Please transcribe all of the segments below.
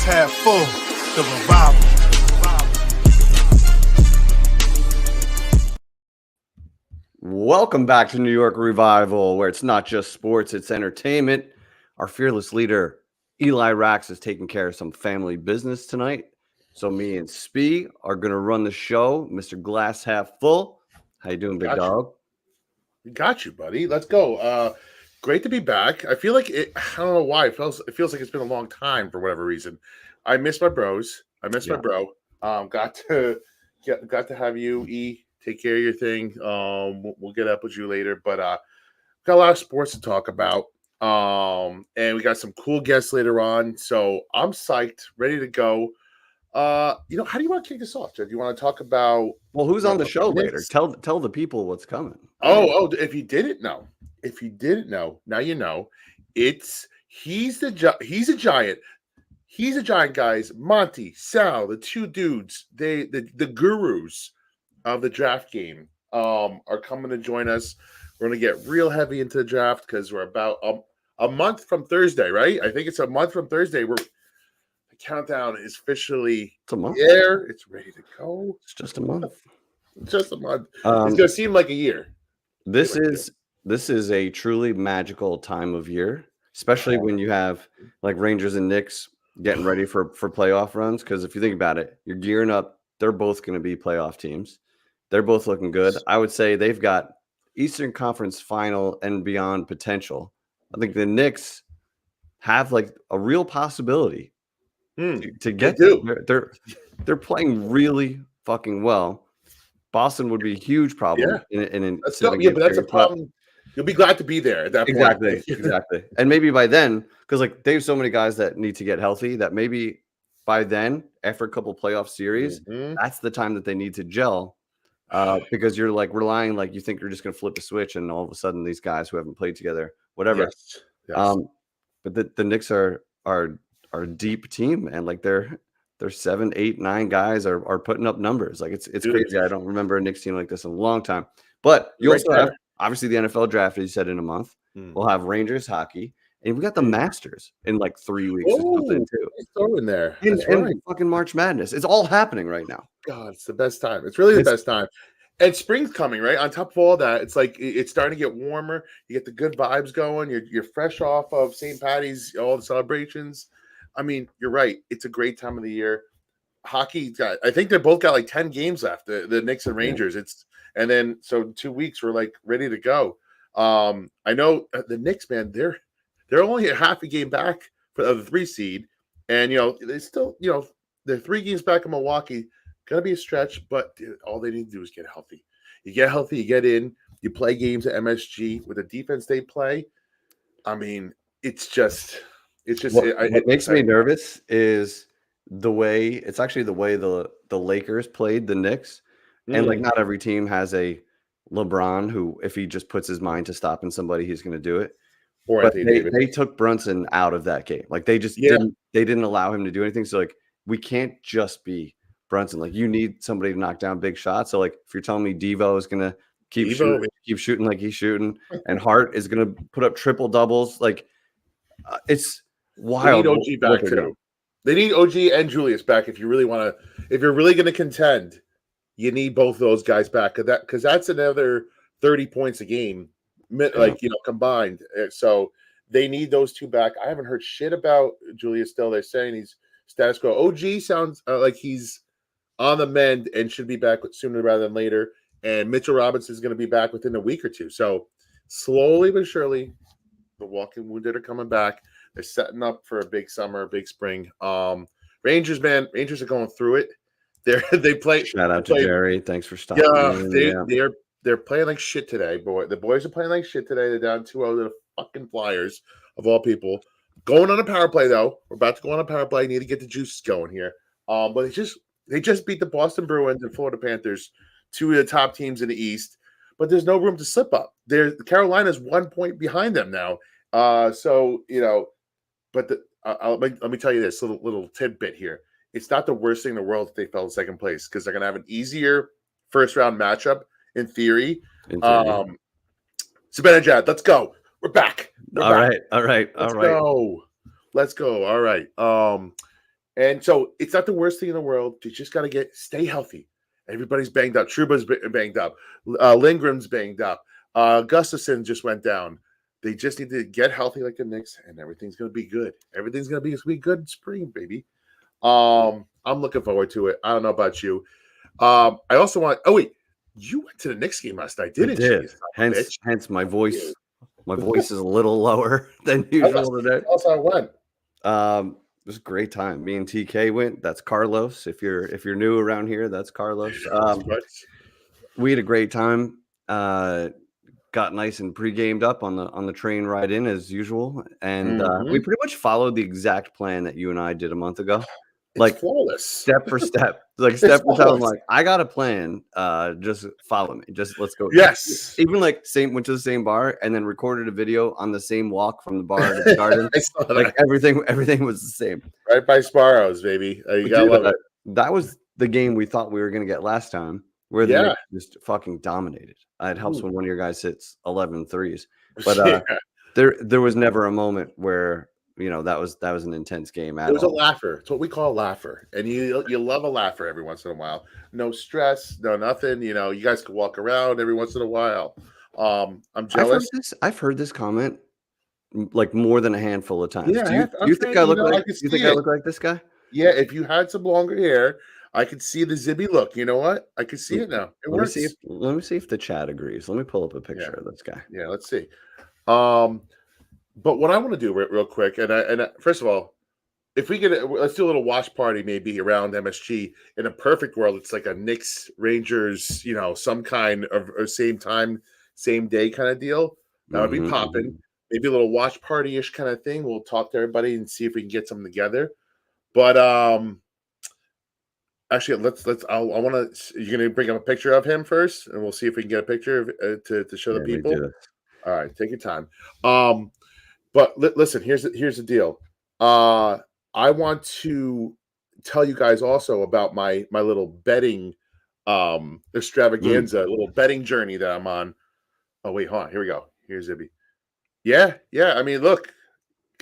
half full, the revival. Welcome back to New York Revival, where it's not just sports, it's entertainment. Our fearless leader, Eli Rax, is taking care of some family business tonight. So me and Spee are going to run the show. Mr. Glass Half Full. How you doing, big dog? Got you, buddy. Let's go. Great to be back. I feel like I don't know why. It feels like it's been a long time for whatever reason. I miss my bros. My bro. Got to have you, E. Take care of your thing. We'll get up with you later. But got a lot of sports to talk about. And we got some cool guests later on. So I'm psyched, ready to go. How do you want to kick this off, Jeff? Do you want to talk about who's on the show later? Tell the people what's coming. If you didn't know, now you know. He's a giant. He's a giant, guys. Monte, Sal, the two dudes, the gurus of the draft game, are coming to join us. We're going to get real heavy into the draft because we're about a month from Thursday, right? I think it's a month from Thursday. The countdown is officially there. It's ready to go. It's just a month. It's going to seem like a year. This is a truly magical time of year, especially when you have like Rangers and Knicks getting ready for playoff runs. Because if you think about it, you're gearing up. They're both going to be playoff teams. They're both looking good. I would say they've got Eastern Conference Final and beyond potential. I think the Knicks have like a real possibility to get there. They're playing really fucking well. Boston would be a huge problem. But that's a problem. You'll be glad to be there at that point. Exactly. And maybe by then, because like they have so many guys that need to get healthy that maybe by then, after a couple playoff series, that's the time that they need to gel. Because you're like relying, like you think you're just going to flip a switch, and all of a sudden these guys who haven't played together, whatever. Yes. But the Knicks are a deep team, and like they're 7, 8, 9 guys are putting up numbers. Like it's crazy. I don't remember a Knicks team like this in a long time. But you also have obviously the NFL draft, as you said, in a month. We'll have Rangers hockey, and we got the Masters in like 3 weeks or something too. Throw in there. And fucking March Madness. It's all happening right now. God, it's the best time. It's really the best time. And spring's coming, right? On top of all that, it's like it's starting to get warmer. You get the good vibes going. You're fresh off of St. Patty's, all the celebrations. I mean, you're right. It's a great time of the year. Hockey, I think they both got like 10 games left. The Knicks and Rangers. And then so 2 weeks we're like ready to go. I know the Knicks, man. They're only a half a game back for the 3 seed, and they still they're 3 games back in Milwaukee. Gonna be a stretch, but dude, all they need to do is get healthy. You get healthy, you get in, you play games at MSG with the defense they play. I mean, it's just what makes me nervous is the way the Lakers played the Knicks, and like not every team has a LeBron who, if he just puts his mind to stopping somebody, he's going to do it. But they took Brunson out of that game. Like they just didn't allow him to do anything. So like we can't just be Brunson. Like you need somebody to knock down big shots. So like if you're telling me Devo is going to keep shooting like he's shooting, and Hart is going to put up triple doubles, like it's wild. They need OG back too. They need OG and Julius back if you're really going to contend. You need both of those guys back because that's another 30 points a game, combined. So they need those two back. I haven't heard shit about Julius still. They're saying he's status quo. OG sounds like he's on the mend and should be back sooner rather than later. And Mitchell Robinson is going to be back within a week or two. So slowly but surely, the walking wounded are coming back. They're setting up for a big summer, big spring. Rangers are going through it. They play. Shout out to Jerry. Thanks for stopping. They're playing like shit today, boy. The boys are playing like shit today. They're down 2-0 to the fucking Flyers, of all people. Going on a power play though. We're about to go on a power play. Need to get the juices going here. But they just beat the Boston Bruins and Florida Panthers, 2 of the top teams in the East. But there's no room to slip up. Carolina's 1 point behind them now. But let me tell you this little tidbit here. It's not the worst thing in the world if they fell in second place because they're going to have an easier first round matchup in theory. Zibanejad, let's go. We're back. All right. Let's go. All right. And so it's not the worst thing in the world. You just got to stay healthy. Everybody's banged up. Truba's banged up. Lindgren's banged up. Gustafson just went down. They just need to get healthy like the Knicks, and everything's going to be good. Everything's going to be good in spring, baby. I'm looking forward to it. I don't know about you. I also want. Oh wait, you went to the Knicks game last night, didn't you? Hence my voice. My voice is a little lower than usual today. Also, I went. It was a great time. Me and TK went. That's Carlos. If you're new around here, that's Carlos. We had a great time. Got nice and pre-gamed up on the train ride in as usual, and we pretty much followed the exact plan that you and I did a month ago. It's flawless, step for step. Step for step. I'm like, I got a plan. Just follow me. Just let's go. Yes. Even went to the same bar and then recorded a video on the same walk from the bar to the garden. Everything was the same. Right by Sparrows, baby. You gotta love it. That was the game we thought we were gonna get last time, where the Knicks just fucking dominated. It helps when one of your guys hits 11 threes. But there was never a moment where that was an intense game. It was a laugher. It's what we call a laugher, and you love a laugher every once in a while. No stress, no nothing. You guys could walk around every once in a while. I'm jealous. I've heard this comment like more than a handful of times. Yeah, do you think I look like? You think I look like this guy? Yeah, if you had some longer hair, I could see the Zibby look. You know what? I could see it now. It works. Let me see if the chat agrees. Let me pull up a picture of this guy. Yeah, let's see. But what I want to do real quick, and first of all, if we get let's do a little watch party maybe around MSG. In a perfect world, it's like a Knicks Rangers, some kind of same time, same day kind of deal. That would be popping. Maybe a little watch party-ish kind of thing. We'll talk to everybody and see if we can get something together. But actually, I want to. You're gonna bring up a picture of him first, and we'll see if we can get a picture to show the people. All right, take your time. But listen, here's the deal. I want to tell you guys also about my little betting extravaganza, little betting journey that I'm on. Oh wait, hold on. Here we go. Here's Zibby. Yeah. I mean, look,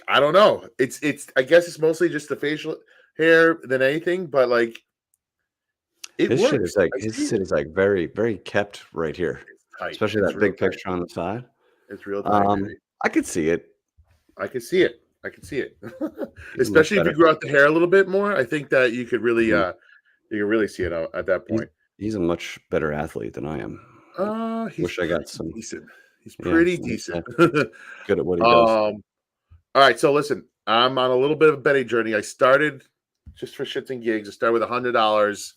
I don't know. It's I guess it's mostly just the facial hair than anything, but like his shit is like very, very kept right here. Especially that big picture on the side. It's real tight. I could see it. I can see it. Especially if you grow out the hair a little bit more. I think that you could really you can really see it at that point. He's a much better athlete than I am. Wish I got some decent. He's pretty decent. Good at what he does. All right, so listen, I'm on a little bit of a betting journey. I started just for shits and gigs. I started with $100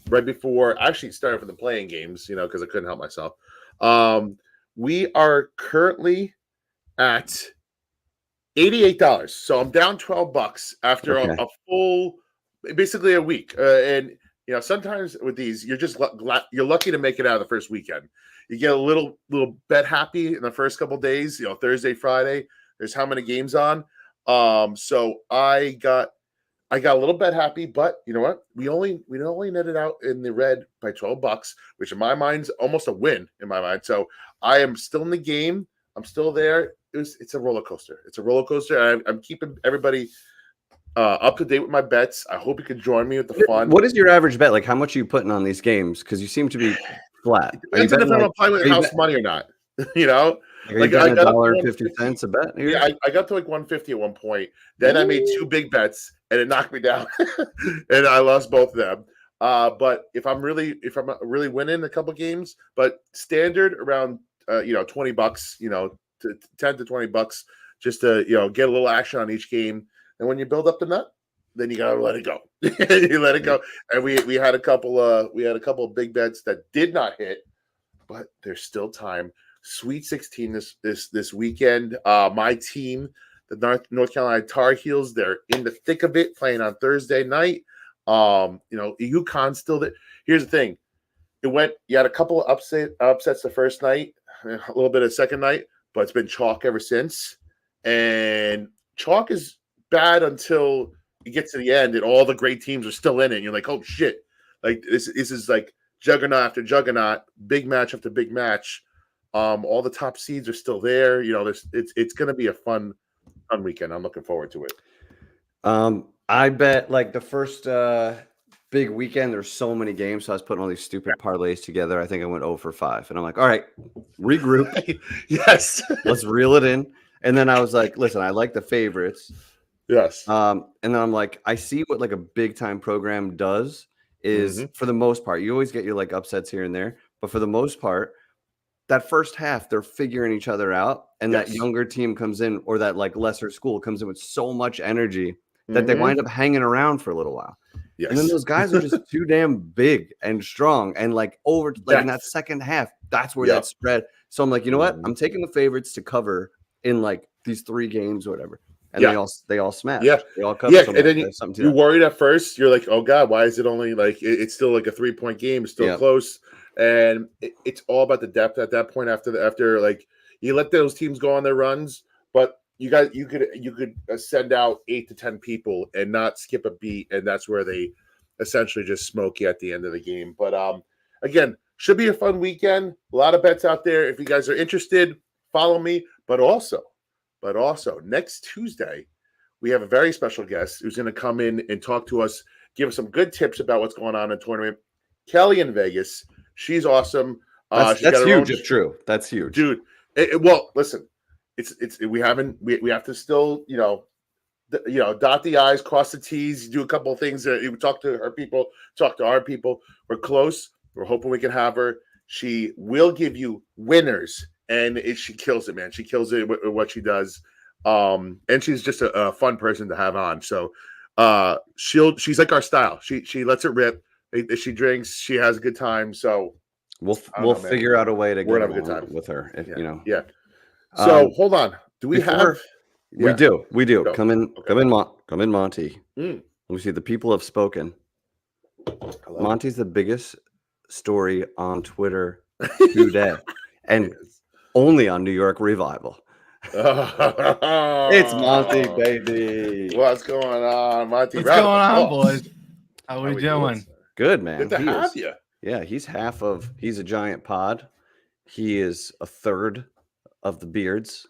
right before. Actually, started for the playing games, because I couldn't help myself. We are currently at $88. So I'm down $12 after a full, basically a week. And sometimes with these, you're just you're lucky to make it out of the first weekend. You get a little bet happy in the first couple days. Thursday, Friday. There's how many games on. So I got a little bet happy, but you know what? We only netted out in the red by $12, which in my mind's almost a win in my mind. So I am still in the game. I'm still there. It's a roller coaster. I'm keeping everybody up to date with my bets. I hope you can join me with the fun. What is your average bet? Like, how much are you putting on these games? Because you seem to be flat. Depends if I'm playing with house money or not. Like I got $1.50 a bet here? Yeah, I got to like 150 at one point. Then I made two big bets and it knocked me down, and I lost both of them. But if I'm really winning a couple games, but standard around $20, to $10 to $20, just to get a little action on each game. And when you build up the nut, then you gotta let it go. You let it go. And we had a couple of big bets that did not hit, but there's still time. Sweet 16 this weekend. My team, the North Carolina Tar Heels, they're in the thick of it, playing on Thursday night. UConn's still there. Here's the thing. You had a couple of upsets the first night, a little bit of second night, but it's been chalk ever since. And chalk is bad until you get to the end and all the great teams are still in it. And you're like, oh shit. Like this is like juggernaut after juggernaut, big match after big match. All the top seeds are still there. It's going to be a fun weekend. I'm looking forward to it. I bet like the first big weekend, there's so many games. So I was putting all these stupid parlays together. I think I went 0 for 5. And I'm like, all right, regroup. Yes. Let's reel it in. And then I was like, listen, I like the favorites. Yes. And then I'm like, I see what like a big time program does is for the most part, you always get your like upsets here and there. But for the most part, that first half, they're figuring each other out. And that younger team comes in, or that like lesser school comes in with so much energy that they wind up hanging around for a little while. Yes. And then those guys are just too damn big and strong. And like over like in that second half, that's where that spread. So I'm like, you know what? I'm taking the favorites to cover in like these 3 games or whatever. And they all smash. Yeah. They all cover. Yeah. And then you worried at first. You're like, oh God, why is it only like it's still like a 3-point game, it's still close. And it's all about the depth at that point after like you let those teams go on their runs, but you could send out 8 to 10 people and not skip a beat, and that's where they essentially just smoke you at the end of the game. But again, should be a fun weekend. A lot of bets out there. If you guys are interested, follow me. But also next Tuesday, we have a very special guest who's going to come in and talk to us, give us some good tips about what's going on in the tournament. Kelly in Vegas. She's awesome. That's huge. If true. That's huge, dude. Well, listen, we have to still, dot the I's, cross the T's, do a couple of things. We talk to her people, talk to our people. We're close. We're hoping we can have her. She will give you winners, and she kills it, man. She kills it with what she does. And she's just a fun person to have on. So she's like our style. She lets it rip. She drinks, she has a good time. So we'll figure out a way to get have a good time with her. If Yeah. So hold on. Do we have? We do. Go. Come in, Monte. Let me see. The people have spoken. Monty's the biggest story on Twitter today, and only on New York Revival. It's Monty, baby. What's going on, Monty? What's going on, boys? How we doing? Good, man. Good to have you. Yeah, he's a giant pod. He is a third of the Beards.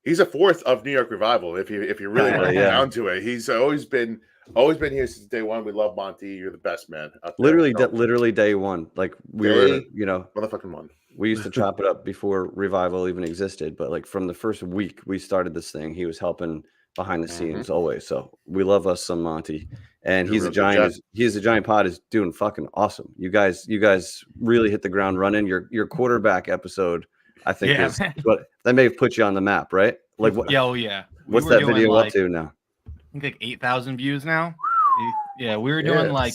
He's a fourth of New York Revival. If you really want to get down to it, he's always been here since day one. We love Monty. You're the best, man. Literally day one. Like we were, motherfucking one. We used to chop it up before Revival even existed. But like from the first week we started this thing, he was helping behind the scenes always. So we love us some Monty. And he's a giant pod is doing fucking awesome. You guys really hit the ground running. Your quarterback episode, I think, is what that may have put you on the map, right? Like what? Yeah. What's that video up to now? I think like 8,000 views now. Yeah, we were doing like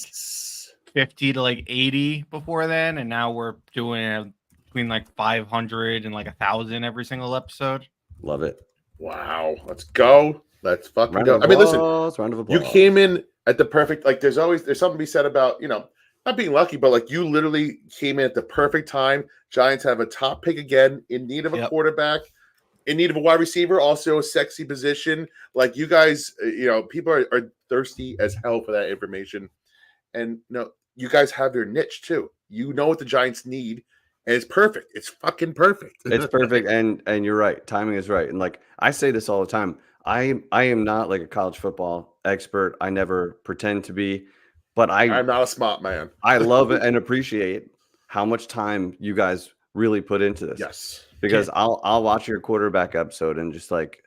50 to like 80 before then, and now we're doing between like 500 and like 1,000 every single episode. Love it. Wow. Let's go. Let's fucking go. I mean, listen, round of applause. You came in at the perfect, like there's something to be said about, not being lucky, but like you literally came in at the perfect time. Giants have a top pick again, in need of a quarterback, in need of a wide receiver, also a sexy position. Like you guys, people are thirsty as hell for that information. And you guys have your niche too. You know what the Giants need, and it's perfect. It's fucking perfect. It's perfect, and you're right. Timing is right. And like I say this all the time, I am not like a college football expert. I never pretend to be, but I'm not a smart man. I love it and appreciate how much time you guys really put into this. Yes, because I'll watch your quarterback episode and just like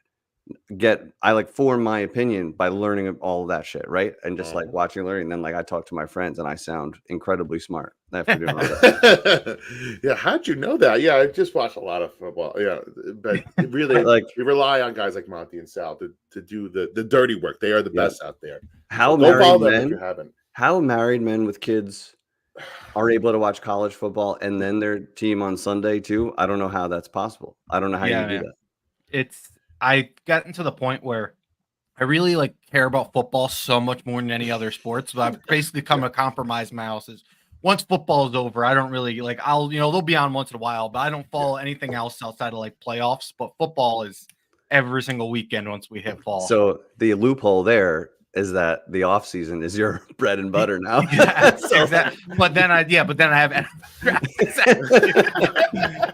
form my opinion by learning all of that shit, right? And just like watching, learning, and then like I talk to my friends and I sound incredibly smart after doing all that. Yeah, how'd you know that? Yeah, I just watched a lot of football. Yeah, but really, like we rely on guys like Monty and Sal to do the dirty work. They are the best out there. How married men with kids are able to watch college football and then their team on Sunday too? I don't know how that's possible. I don't know how you do that. I gotten to the point where I really like care about football so much more than any other sports. So I've basically come to compromise my house is once football is over, I don't really like, they'll be on once in a while, but I don't follow anything else outside of like playoffs. But football is every single weekend once we hit fall. So the loophole there, is that the off season is your bread and butter now. Exactly. But then I have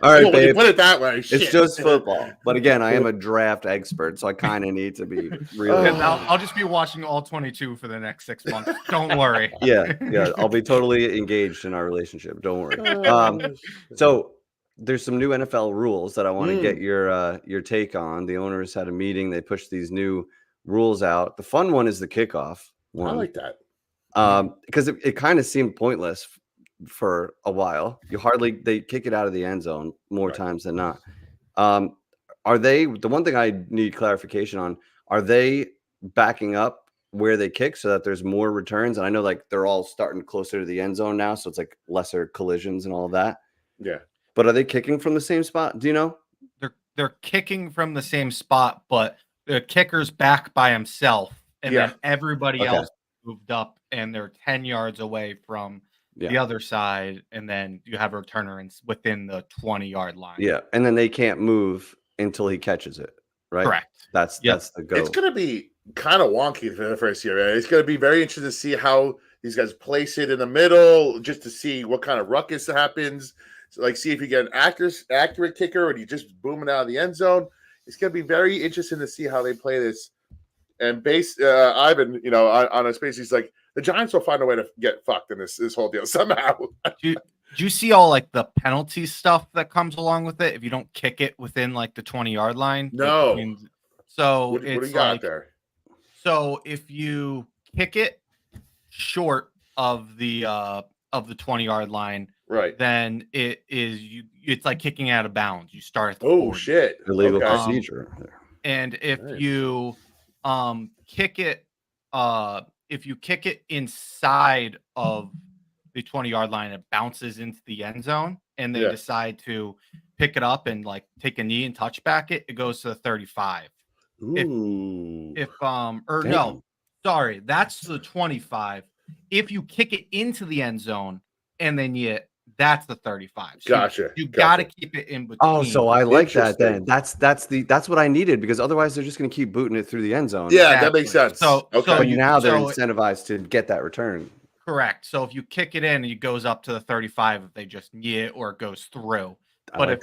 All right, babe. Put it that way. It's just football. But again, I am a draft expert, so I kind of need to be really. I'll just be watching all 22 for the next 6 months. Don't worry. Yeah. I'll be totally engaged in our relationship. Don't worry. So there's some new NFL rules that I want to get your take on. The owners had a meeting. They pushed these new rules out. The fun one is the kickoff one. I like that. Because it kind of seemed pointless for a while. They kick it out of the end zone more times than not. Are they, the one thing I need clarification on, are they backing up where they kick so that there's more returns? And I know like they're all starting closer to the end zone now, so it's like lesser collisions and all that. Yeah. But are they kicking from the same spot? Do you know? They're kicking from the same spot, but the kicker's back by himself, and then everybody else moved up, and they're 10 yards away from the other side, and then you have a returner within the 20-yard line. Yeah, and then they can't move until he catches it, right? Correct. That's the go. It's going to be kind of wonky for the first year, right? It's going to be very interesting to see how these guys place it in the middle, just to see what kind of ruckus happens. So, like, see if you get an accurate kicker, or you just booming out of the end zone. It's going to be very interesting to see how they play this. And Ivan, on a space, he's like, the Giants will find a way to get fucked in this whole deal somehow. Do you see all like the penalty stuff that comes along with it if you don't kick it within like the 20-yard line? No. So what it's do you got there? So if you kick it short of the 20-yard line, right, then it's like kicking out of bounds. You start at the 40. Shit. Illegal procedure. And if you kick it if you kick it inside of the 20-yard line, it bounces into the end zone, and they decide to pick it up and like take a knee and touch back it goes to the 35. Ooh. Sorry, that's the 25. If you kick it into the end zone and then that's the 35. So gotcha. You got to keep it in between. Oh, so I like that then. That's what I needed, because otherwise they're just going to keep booting it through the end zone. Yeah, that makes sense. So now they're incentivized to get that return. Correct. So if you kick it in, it goes up to the 35 if they just knee it or it goes through. But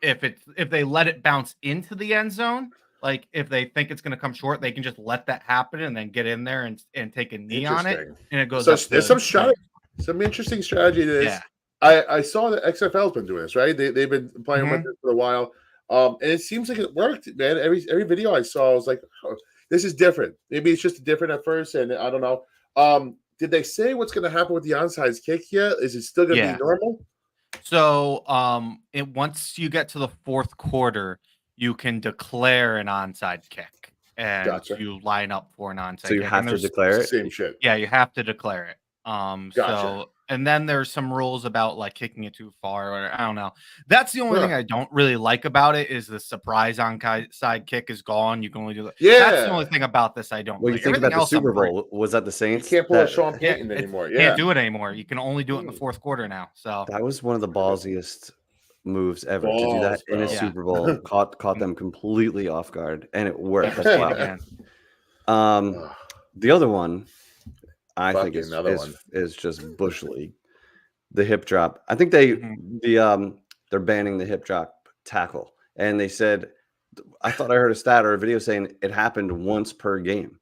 if they let it bounce into the end zone, like if they think it's going to come short, they can just let that happen and then get in there and take a knee on it, and it goes. So there's some strategy, some interesting strategy to this. Yeah. I saw that XFL's been doing this, right? They've been playing with it for a while, and it seems like it worked, man. Every video I saw, I was like, oh, this is different. Maybe it's just different at first, and I don't know. Did they say what's going to happen with the onside kick yet? Is it still going to be normal? So, once you get to the fourth quarter, you can declare an onside kick, and you line up for an onside kick. So you have to declare it? Same shit. Yeah, you have to declare it. So, and then there's some rules about like kicking it too far, or I don't know. That's the only thing I don't really like about it is the surprise onside kick is gone. You can only do that. Yeah, that's the only thing about this I don't. Well, you think about the Super Bowl? Was that the Saints? You can't pull a Sean Payton anymore. Can't do it anymore. You can only do it in the fourth quarter now. So that was one of the ballsiest moves ever to do that in a Super Bowl. Caught them completely off guard, and it worked. That's wow. The other one I think is just Bush League. The hip drop. I think they're banning the hip drop tackle. And they said, I thought I heard a stat or a video saying it happened once per game.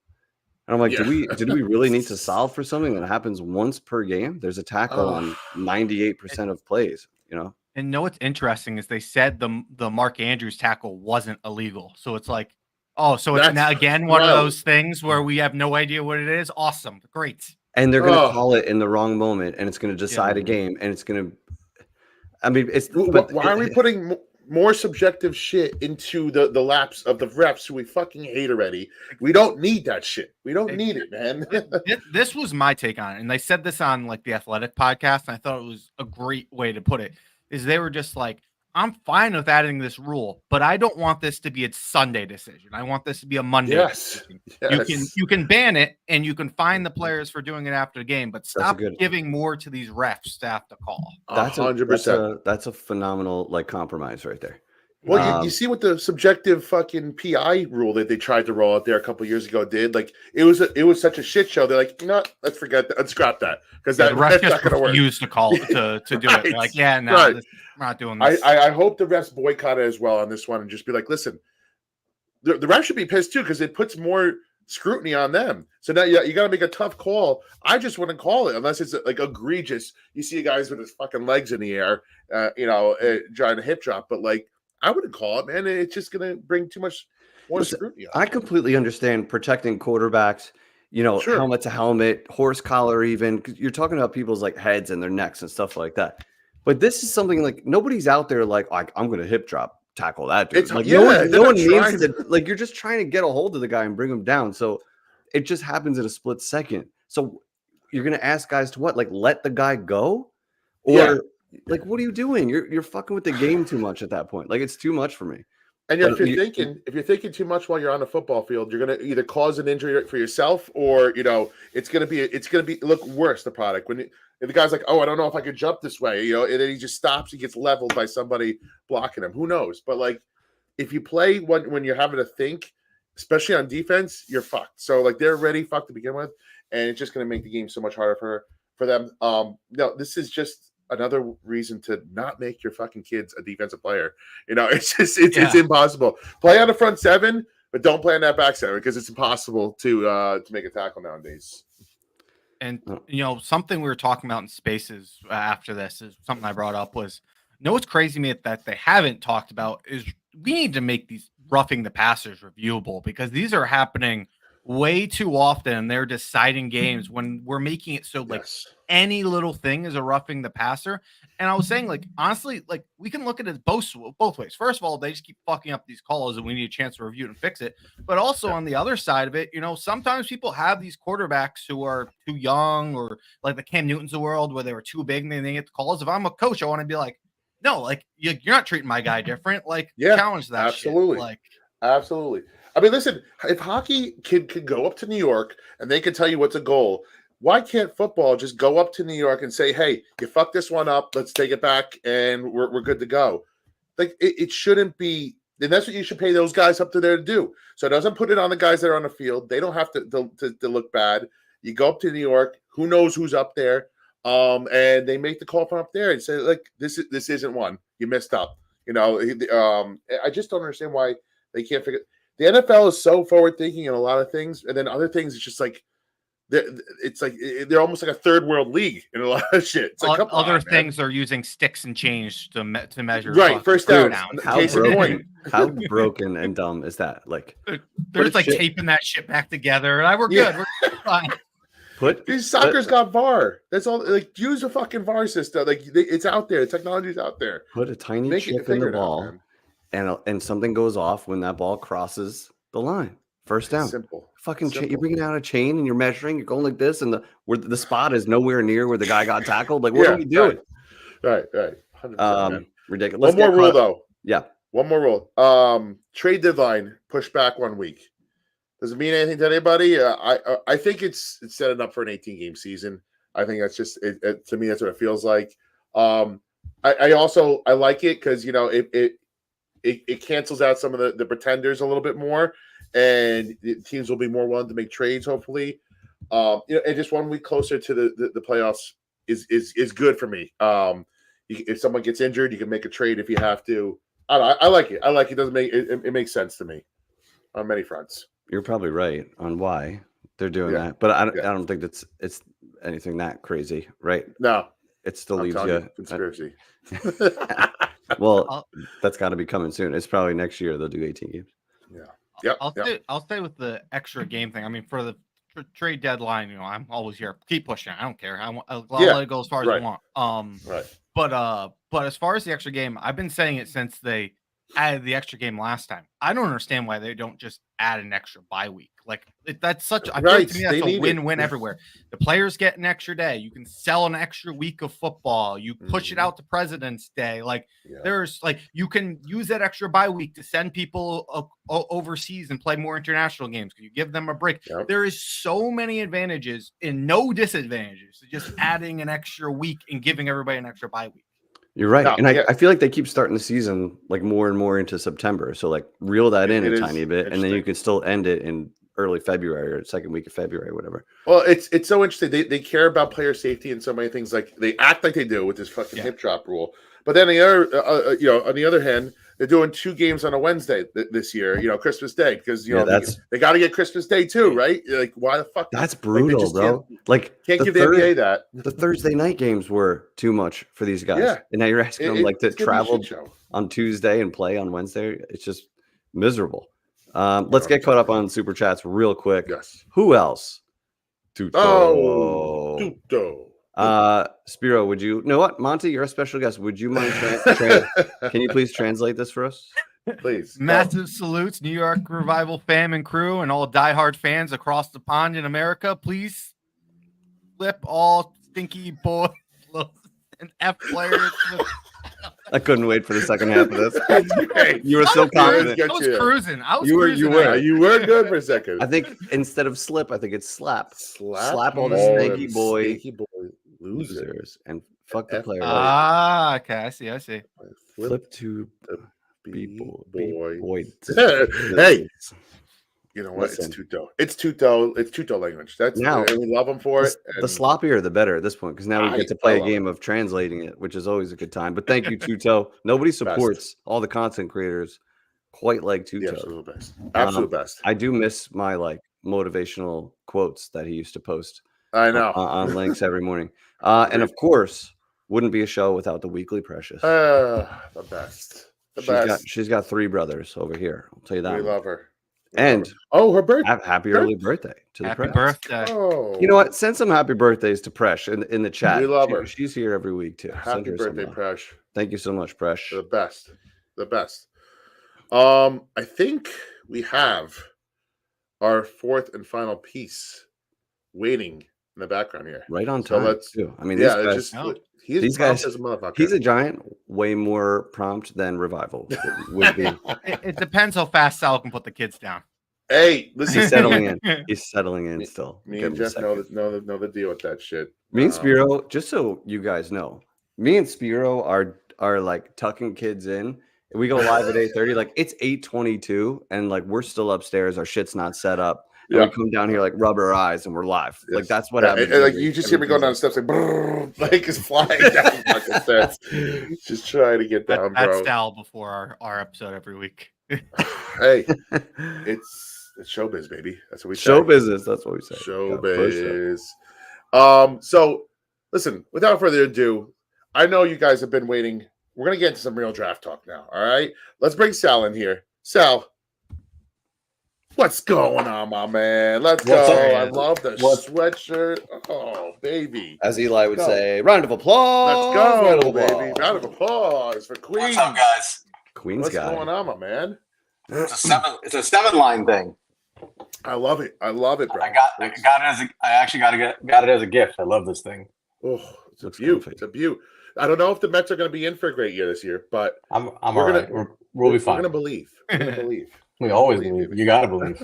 And I'm like, did we really need to solve for something that happens once per game? There's a tackle on 98% of plays, And what's interesting is they said the Mark Andrews tackle wasn't illegal. So it's like, so it's now again one of those things where we have no idea what it is. Awesome. Great. And they're going to call it in the wrong moment, and it's going to decide a game, and it's going to – I mean, it's – why are we putting more subjective shit into the laps of the refs who we fucking hate already? We don't need that shit. We don't need it, man. This was my take on it, and they said this on, like, the Athletic podcast, and I thought it was a great way to put it, is they were just like, I'm fine with adding this rule, but I don't want this to be a Sunday decision. I want this to be a Monday decision. You can ban it, and you can fine the players for doing it after the game, but stop giving more to these refs to have to call. That's 100%. That's a phenomenal compromise right there. Well, you see what the subjective fucking PI rule that they tried to roll out there a couple of years ago did. Like it was such a shit show. They're like, let's forget that. Let's scrap that because the refs that's just not going to work. refused to call to do it. They're like, yeah, no, right. we're not doing this. I hope the refs boycott it as well on this one and just be like, listen, the refs should be pissed too because it puts more scrutiny on them. So now you got to make a tough call. I just wouldn't call it unless it's like egregious. You see guys with his fucking legs in the air, trying to hip drop, but like. I wouldn't call it, man. It's just going to bring too much more scrutiny. I completely understand protecting quarterbacks, Sure. helmet to helmet, horse collar, even because you're talking about people's like heads and their necks and stuff like that. But this is something like nobody's out there like I'm going to hip drop tackle that dude. Like no one means to. Like you're just trying to get a hold of the guy and bring him down. So it just happens in a split second. So you're going to ask guys to what? Like let the guy go, or like what are you doing? You're fucking with the game too much at that point. Like it's too much for me. And if you're thinking too much while you're on the football field, you're going to either cause an injury for yourself, or it's going to be look worse. The product if the guy's like, oh, I don't know if I could jump this way, and then he just stops, he gets leveled by somebody blocking him. Who knows? But like, if you play when you're having to think, especially on defense, you're fucked. So like they're already fucked to begin with, and it's just going to make the game so much harder for them. No, this is just another reason to not make your fucking kids a defensive player. It's impossible. Play on the front seven, but don't play on that back seven because it's impossible to make a tackle nowadays. And something we were talking about in spaces after this is something I brought up was what's crazy to me that they haven't talked about is we need to make these roughing the passers reviewable because these are happening way too often and they're deciding games when we're making it so like any little thing is a roughing the passer. And I was saying, like, honestly, like we can look at it both ways. First of all, they just keep fucking up these calls and we need a chance to review it and fix it. But also on the other side of it, sometimes people have these quarterbacks who are too young or like the Cam Newtons of the world where they were too big and they get the calls. If I'm a coach, I want to be like, no, like you're not treating my guy different. Like challenge that. Absolutely. Shit. Like absolutely. I mean, listen, if hockey could go up to New York and they can tell you what's a goal, why can't football just go up to New York and say, hey, you fucked this one up, let's take it back, and we're good to go? Like, it shouldn't be, and that's what you should pay those guys up to there to do. So it doesn't put it on the guys that are on the field. They don't have to look bad. You go up to New York, who knows who's up there, and they make the call from up there and say, like, this isn't one. You messed up. I just don't understand why they can't figure. The NFL is so forward thinking in a lot of things, and then other things it's just like they're almost like a third world league in a lot of shit. It's like other things are using sticks and change to measure. Right, first down. How broken and dumb is that? Like they're just like taping that shit back together, and we're good. We're fine. Soccer's got VAR. That's all. Like use a fucking VAR system. Like it's out there. The technology's out there. Put a tiny chip in the ball. And something goes off when that ball crosses the line. First down. Simple. Fucking chain. You're bringing out a chain and you're measuring. You're going like this, and the spot is nowhere near where the guy got tackled. Like, what are we doing? Right. 100%, ridiculous. One more rule, though. Yeah. One more rule. Trade deadline pushed back 1 week. Does it mean anything to anybody? I think it's setting up for an 18-game season. I think that's just it, to me. That's what it feels like. I like it because it cancels out some of the pretenders a little bit more, and teams will be more willing to make trades. Hopefully, and just 1 week closer to the playoffs is good for me. If someone gets injured, you can make a trade if you have to. I like it. I like it. It makes sense to me on many fronts. You're probably right on why they're doing that, but I don't think it's anything that crazy, right? No, it still leaves you conspiracy. Well, that's got to be coming soon. It's probably next year they'll do 18 games. Yeah. I'll stay with the extra game thing. I mean, for the trade deadline, I'm always here. Keep pushing. I don't care. I'll let it go as far as I want. Right. But as far as the extra game, I've been saying it since they added the extra game last time. I don't understand why they don't just add an extra bye week. Like that's such. I feel like to me that's a win-win everywhere. The players get an extra day. You can sell an extra week of football. You push it out to President's Day. Like there's like you can use that extra bye week to send people overseas and play more international games. You give them a break. Yep. There is so many advantages and no disadvantages to just adding an extra week and giving everybody an extra bye week. You're right. No, And I feel like they keep starting the season like more and more into September. So like reel that in a tiny bit, and then you could still end it in early February or second week of February, whatever. Well, it's so interesting. They care about player safety and so many things. Like they act like they do with this fucking hip drop rule. But then on the other hand, they're doing 2 games on a Wednesday this year. Christmas Day, because they got to get Christmas Day too, right? Like why the fuck? That's brutal, bro. Like can't give the NBA that. The Thursday night games were too much for these guys. Yeah. And now you're asking them like to travel on Tuesday and play on Wednesday. It's just miserable. Let's get caught up on super chats real quick. Yes. Who else? Tuto. Spiro, would you know what? Monty, you're a special guest. Would you mind can you please translate this for us? Please. Massive salutes, New York Revival fam and crew, and all diehard fans across the pond in America. Please flip all stinky boys and F players. I couldn't wait for the second half of this. You were so confident. I was cruising. You were good for a second. I think instead of slip, I think it's slap. Slap all the stanky boy losers and fuck the player. Okay, I see. Flip to the boy. Hey, you know what? Listen. It's Tuto language. That's now, and we love them for it. The sloppier, the better at this point, because now we get to play a game of translating it, which is always a good time. But thank you, Tuto. Nobody supports all the content creators quite like Tuto. The absolute best. I do miss my motivational quotes that he used to post. I know on links every morning. And of course, wouldn't be a show without the weekly Precious. The best. She's got 3 brothers over here. I'll tell you that. We love her. And her birthday. Happy early birthday to the Press. Happy birthday. Oh. You know what? Send some happy birthdays to Presh in the chat. We love her. She's here every week too. Happy birthday, Presh. Thank you so much, Presh. The best. I think we have our 4th and final piece waiting in the background here. Right on time. So I mean, these guys as a motherfucker. He's a giant, way more prompt than Revival would be. It depends how fast Sal can put the kids down. Hey, listen, he's settling in. He's settling in still. Me and Jeff know the deal with that shit. Me and Spiro, just so you guys know, me and Spiro are like tucking kids in. We go live at 8:30. Like it's 8:22, and like we're still upstairs. Our shit's not set up. And we come down here like rub our eyes, and we're live. Yes. Like that's what happens. And, like you just hear me going down the steps, like brrr, like it's flying down fucking steps. Just trying to get down, bro. That's Sal before our episode every week. Hey, it's showbiz, baby. That's what we say. Show business. That's what we say. Showbiz. So listen, without further ado, I know you guys have been waiting. We're gonna get into some real draft talk now. All right, let's bring Sal in here. Sal. What's going on, my man? Let's go. I love the sweatshirt. Oh, baby. As Eli would say, round of applause. Let's go, baby. Round of applause for Queen. What's up, guys? Queen's guy. What's going on, my man? It's a 7-line thing. I love it, bro. I actually got it as a gift. I love this thing. Oh, it's a beaut. It's a beaut. I don't know if the Mets are going to be in for a great year this year, but I'm all right. We'll be fine. We're going to believe. We always believe. You got to believe.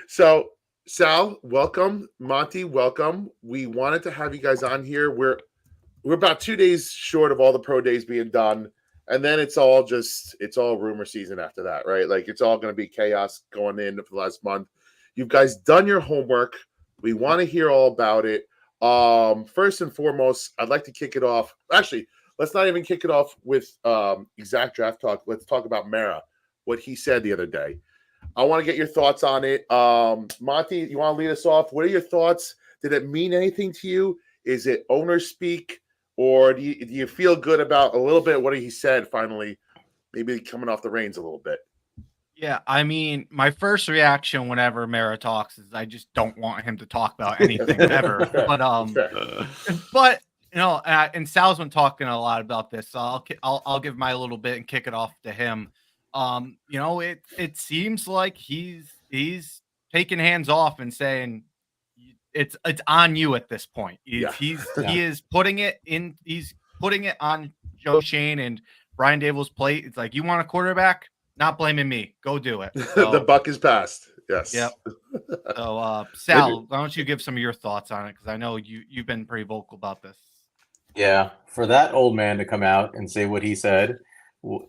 So, Sal, welcome. Monty, welcome. We wanted to have you guys on here. We're about 2 days short of all the pro days being done, and then it's all rumor season after that, right? Like it's all going to be chaos going in for the last month. You guys done your homework. We want to hear all about it. First and foremost, I'd like to kick it off. Actually, let's not even kick it off with exact draft talk. Let's talk about Mara. What he said the other day. I want to get your thoughts on it. Monty, you want to lead us off? What are your thoughts? Did it mean anything to you? Is it owner speak? Or do you feel good about a little bit what he said finally, maybe coming off the reins a little bit? Yeah, I mean, my first reaction whenever Mara talks is I just don't want him to talk about anything ever. But you know, and Sal's been talking a lot about this, so I'll give my little bit and kick it off to him. You know, it seems like he's taking hands off and saying it's on you at this point. He is putting it on Joe Shane and Brian Dable's plate. It's like, you want a quarterback? Not blaming me. Go do it. So, the buck is passed. Yes. Yep. So Sal, why don't you give some of your thoughts on it? Because I know you've been pretty vocal about this. Yeah, for that old man to come out and say what he said,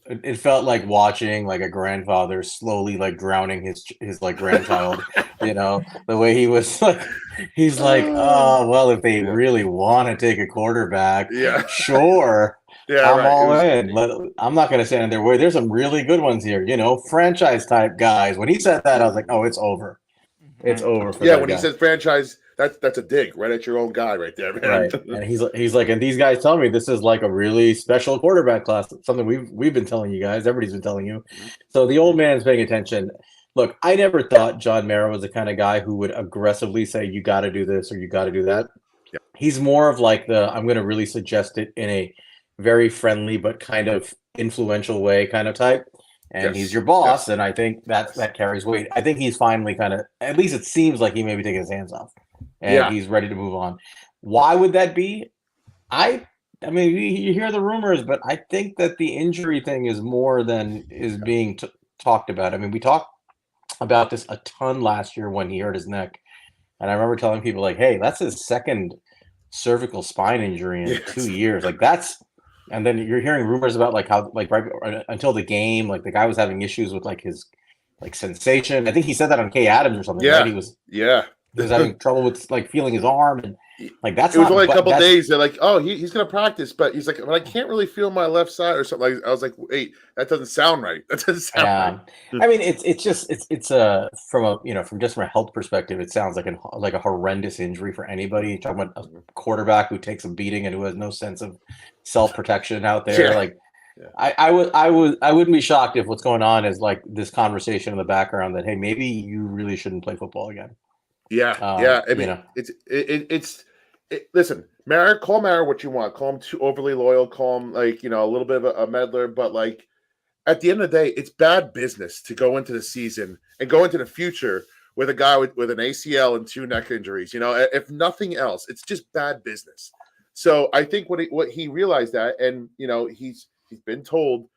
it felt like watching like a grandfather slowly like drowning his like grandchild. The way he was like, he's like, oh well, if they really want to take a quarterback, sure. Yeah, I'm all in. Like, I'm not going to stand in their way. There's some really good ones here, franchise type guys. When he said that, I was like, oh, it's over. It's over for that when guy. he says franchise, that's a dig right at your own guy right there, man. Right. And he's like, and these guys tell me this is like a really special quarterback class. Something we've been telling you guys. Everybody's been telling you. So the old man's paying attention. Look, I never thought John Mara was the kind of guy who would aggressively say you got to do this or you got to do that. Yeah. He's more of like I'm going to really suggest it in a very friendly but kind of influential way kind of type. And he's your boss, and I think that carries weight. I think he's finally kind of, at least it seems like he may be taking his hands off, and he's ready to move on. Why would that be? I mean, you hear the rumors, but I think that the injury thing is more than is being talked about. I mean, we talked about this a ton last year when he hurt his neck, and I remember telling people like, "Hey, that's his second cervical spine injury in 2 years. Like that's." And then you're hearing rumors about like how like right until the game, like the guy was having issues with like his like sensation. I think he said that on Kay Adams or something. Right? He was having trouble with like feeling his arm and like that's. It was only a couple days. They're like, oh, he's gonna practice, but he's like, but I can't really feel my left side or something. Like I was like, wait, that doesn't sound right. That doesn't sound right. I mean, it's just from a health perspective, it sounds like a horrendous injury for anybody. You're talking about a quarterback who takes a beating and who has no sense of self-protection out there. Like I wouldn't be shocked if what's going on is like this conversation in the background that, hey, maybe you really shouldn't play football again. I mean, listen, Mara, call Mara what you want. Call him too overly loyal. Call him like, a little bit of a meddler. But like at the end of the day, it's bad business to go into the season and go into the future with a guy with an ACL and 2 neck injuries. If nothing else, it's just bad business. So I think what he realized that, and he's been told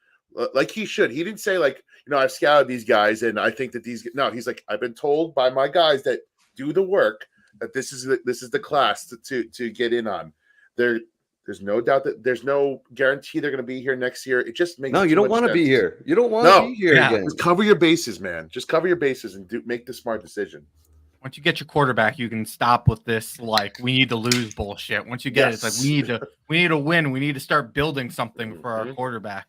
like he should. He didn't say like, I've scouted these guys and I think that he's like, I've been told by my guys that do the work that this is the class to get in on. There's no doubt that there's no guarantee they're going to be here next year. It just makes you don't want to be here. You don't want to be here again. Just cover your bases, man. Just cover your bases and make the smart decision. Once you get your quarterback, you can stop with this like we need to lose bullshit. Once you get it, it's like we need to win. We need to start building something for our quarterback.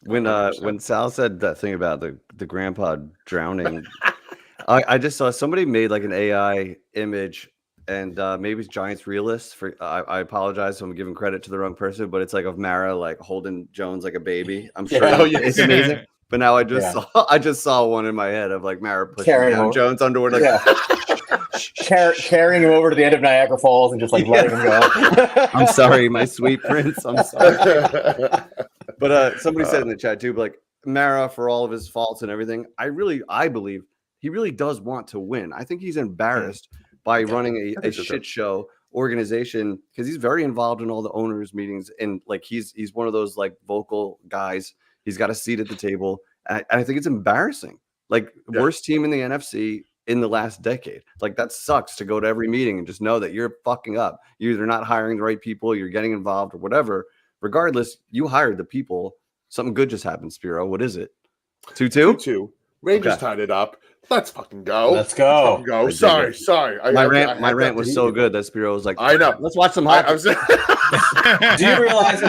When Sal said that thing about the grandpa drowning, I just saw somebody made like an AI image, and maybe it's Giants realist. I apologize, so I'm giving credit to the wrong person, but it's like of Mara like holding Jones like a baby. I'm sure it's amazing. But now I just saw one in my head of like Mara pushing down Jones underwood, like carrying him over to the end of Niagara Falls and just like letting him go. I'm sorry, my sweet prince. I'm sorry. But somebody said in the chat too, like Mara, for all of his faults and everything, I believe he really does want to win. I think he's embarrassed by running a shit show organization because he's very involved in all the owners' meetings, and like he's one of those like vocal guys. He's got a seat at the table. And I think it's embarrassing. Like worst team in the NFC in the last decade. Like that sucks to go to every meeting and just know that you're fucking up. You're either not hiring the right people, you're getting involved or whatever. Regardless, you hired the people. Something good just happened, Spiro. What is it? 2-2? 2-2. Rangers tied it up. Let's fucking go. Let's go. Sorry. My rant was so good that Spiro was like, I know. Let's watch some hockey. Do you realize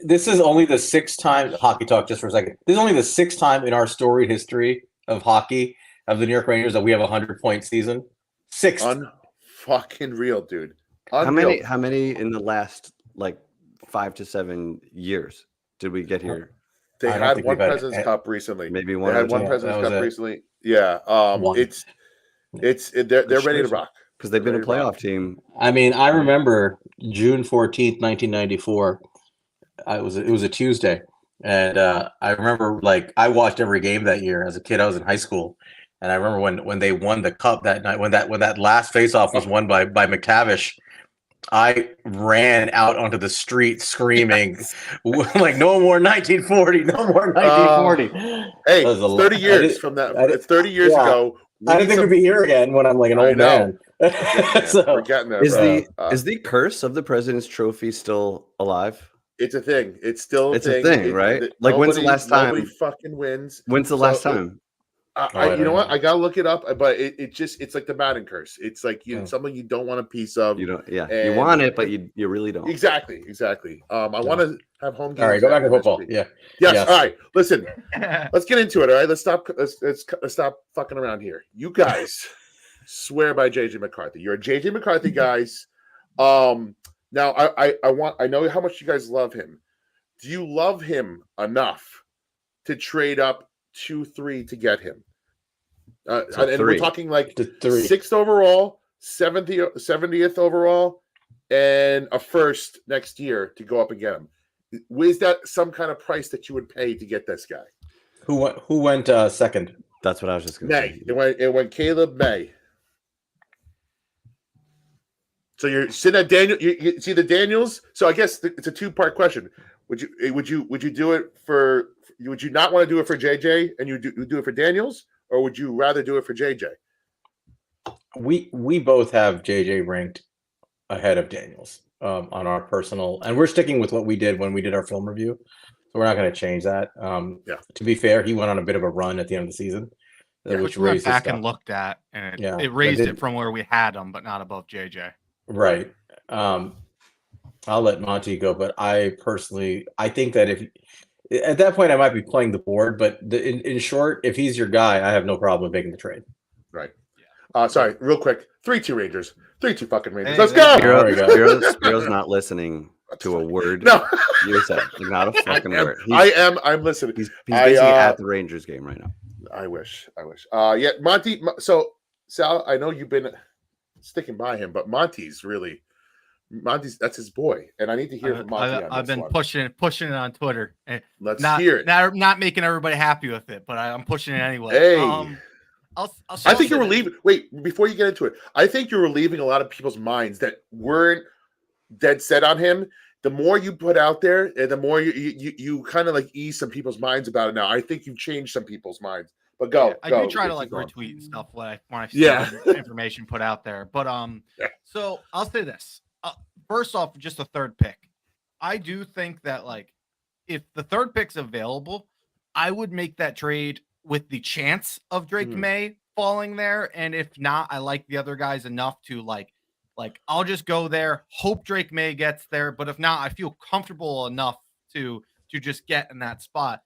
this is only the 6th time, hockey talk just for a second. This is only the 6th time in our storied history of hockey of the New York Rangers that we have a 100-point season. 6th. Unfucking real, dude. How many in the last like 5 to 7 years did we get here? They had one President's Cup recently. Maybe one. They had one President's Cup recently. Yeah. They're ready to rock because they've been a playoff team. I mean, I remember June 14th, 1994. It was a Tuesday, and I remember like I watched every game that year as a kid. I was in high school, and I remember when they won the cup that night when that last faceoff was won by McTavish. I ran out onto the street screaming, like, no more 1940, no more 1940. Hey, 30 years from that. 30 years ago, I didn't think we'd be here again when I'm like an old man. We're getting there. Is the curse of the President's Trophy still alive? It's a thing. It's still a it's thing. a thing, right? Like, when's the last time? Nobody fucking wins. When's the last time? You know what? I gotta look it up, but it's like the Madden curse. It's like something you don't want a piece of. You don't, you want it, but you really don't. Exactly. I want to have home games. All right, go back to football. Yeah. Yes. All right. Listen, let's get into it. All right. Let's stop fucking around here. You guys swear by JJ McCarthy. You're a JJ McCarthy guys. Now I know how much you guys love him. Do you love him enough to trade up 2-3 to get him? And we're talking like 6th overall, 70th overall, and a first next year to go up and get him. Is that some kind of price that you would pay to get this guy? Who went second? That's what I was just going to say. It went Caleb May. So you're sitting at Daniel. You see the Daniels. So I guess it's a 2-part question. Would you do it for? Would you not want to do it for JJ and you do it for Daniels, or would you rather do it for JJ? We both have JJ ranked ahead of Daniels on our personal, and we're sticking with what we did when we did our film review. So we're not going to change that. To be fair, he went on a bit of a run at the end of the season, which we went back and looked at, and it raised it from where we had him, but not above JJ. Right. I'll let Monty go, but I think that if at that point I might be playing the board, but in short, if he's your guy, I have no problem making the trade. Right. Sorry, real quick. 3-2 Rangers. 3-2 fucking Rangers. Let's go. Spiro's not listening to a word. No, you said not a fucking word. I'm listening. He's busy at the Rangers game right now. I wish. Yeah, Monty. So Sal, I know you've been sticking by him, but Monty's that's his boy, and I need to hear from Monty. I've been pushing it on Twitter. Let's hear it. Not making everybody happy with it, but I'm pushing it anyway. Hey. I think you're relieving. Wait, before you get into it, I think you're relieving a lot of people's minds that weren't dead set on him. The more you put out there, and the more you kind of like ease some people's minds about it now. I think you've changed some people's minds. But go. I do try to like retweet and stuff when I see information put out there. But so I'll say this. First off, just a third pick. I do think that like if the third pick's available, I would make that trade with the chance of Drake May falling there. And if not, I like the other guys enough to like I'll just go there, hope Drake May gets there. But if not, I feel comfortable enough to just get in that spot.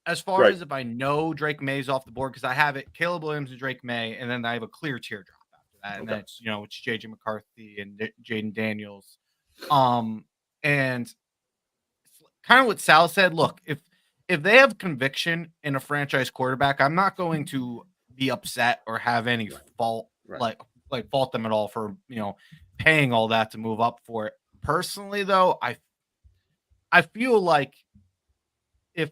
As far as if I know Drake May's off the board, because I have it Caleb Williams and Drake May, and then I have a clear teardrop after that. And that's it's JJ McCarthy and Jaden Daniels. And kind of what Sal said, look, if they have conviction in a franchise quarterback, I'm not going to be upset or have any fault like fault them at all for paying all that to move up for it. Personally, though, I feel like if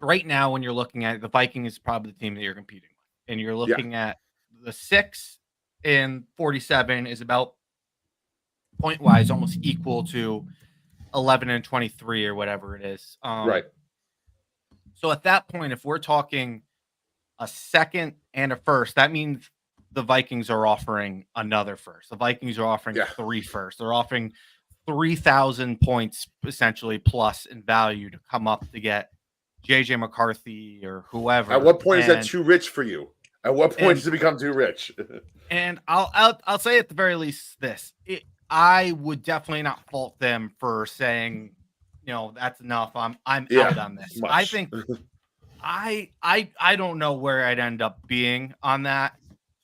right now when you're looking at it, the Vikings is probably the team that you're competing with, and you're looking at the 6 and 47 is about point wise almost equal to 11 and 23 or whatever it is. So at that point, if we're talking a second and a first, that means the Vikings are offering another first. The Vikings are offering 3 firsts. They're offering 3,000 points essentially plus in value to come up to get JJ McCarthy or whoever. At what point is that too rich for you? At what point does it become too rich? And I'll say at the very least this. I would definitely not fault them for saying, that's enough. I'm out on this. Much. I think I don't know where I'd end up being on that.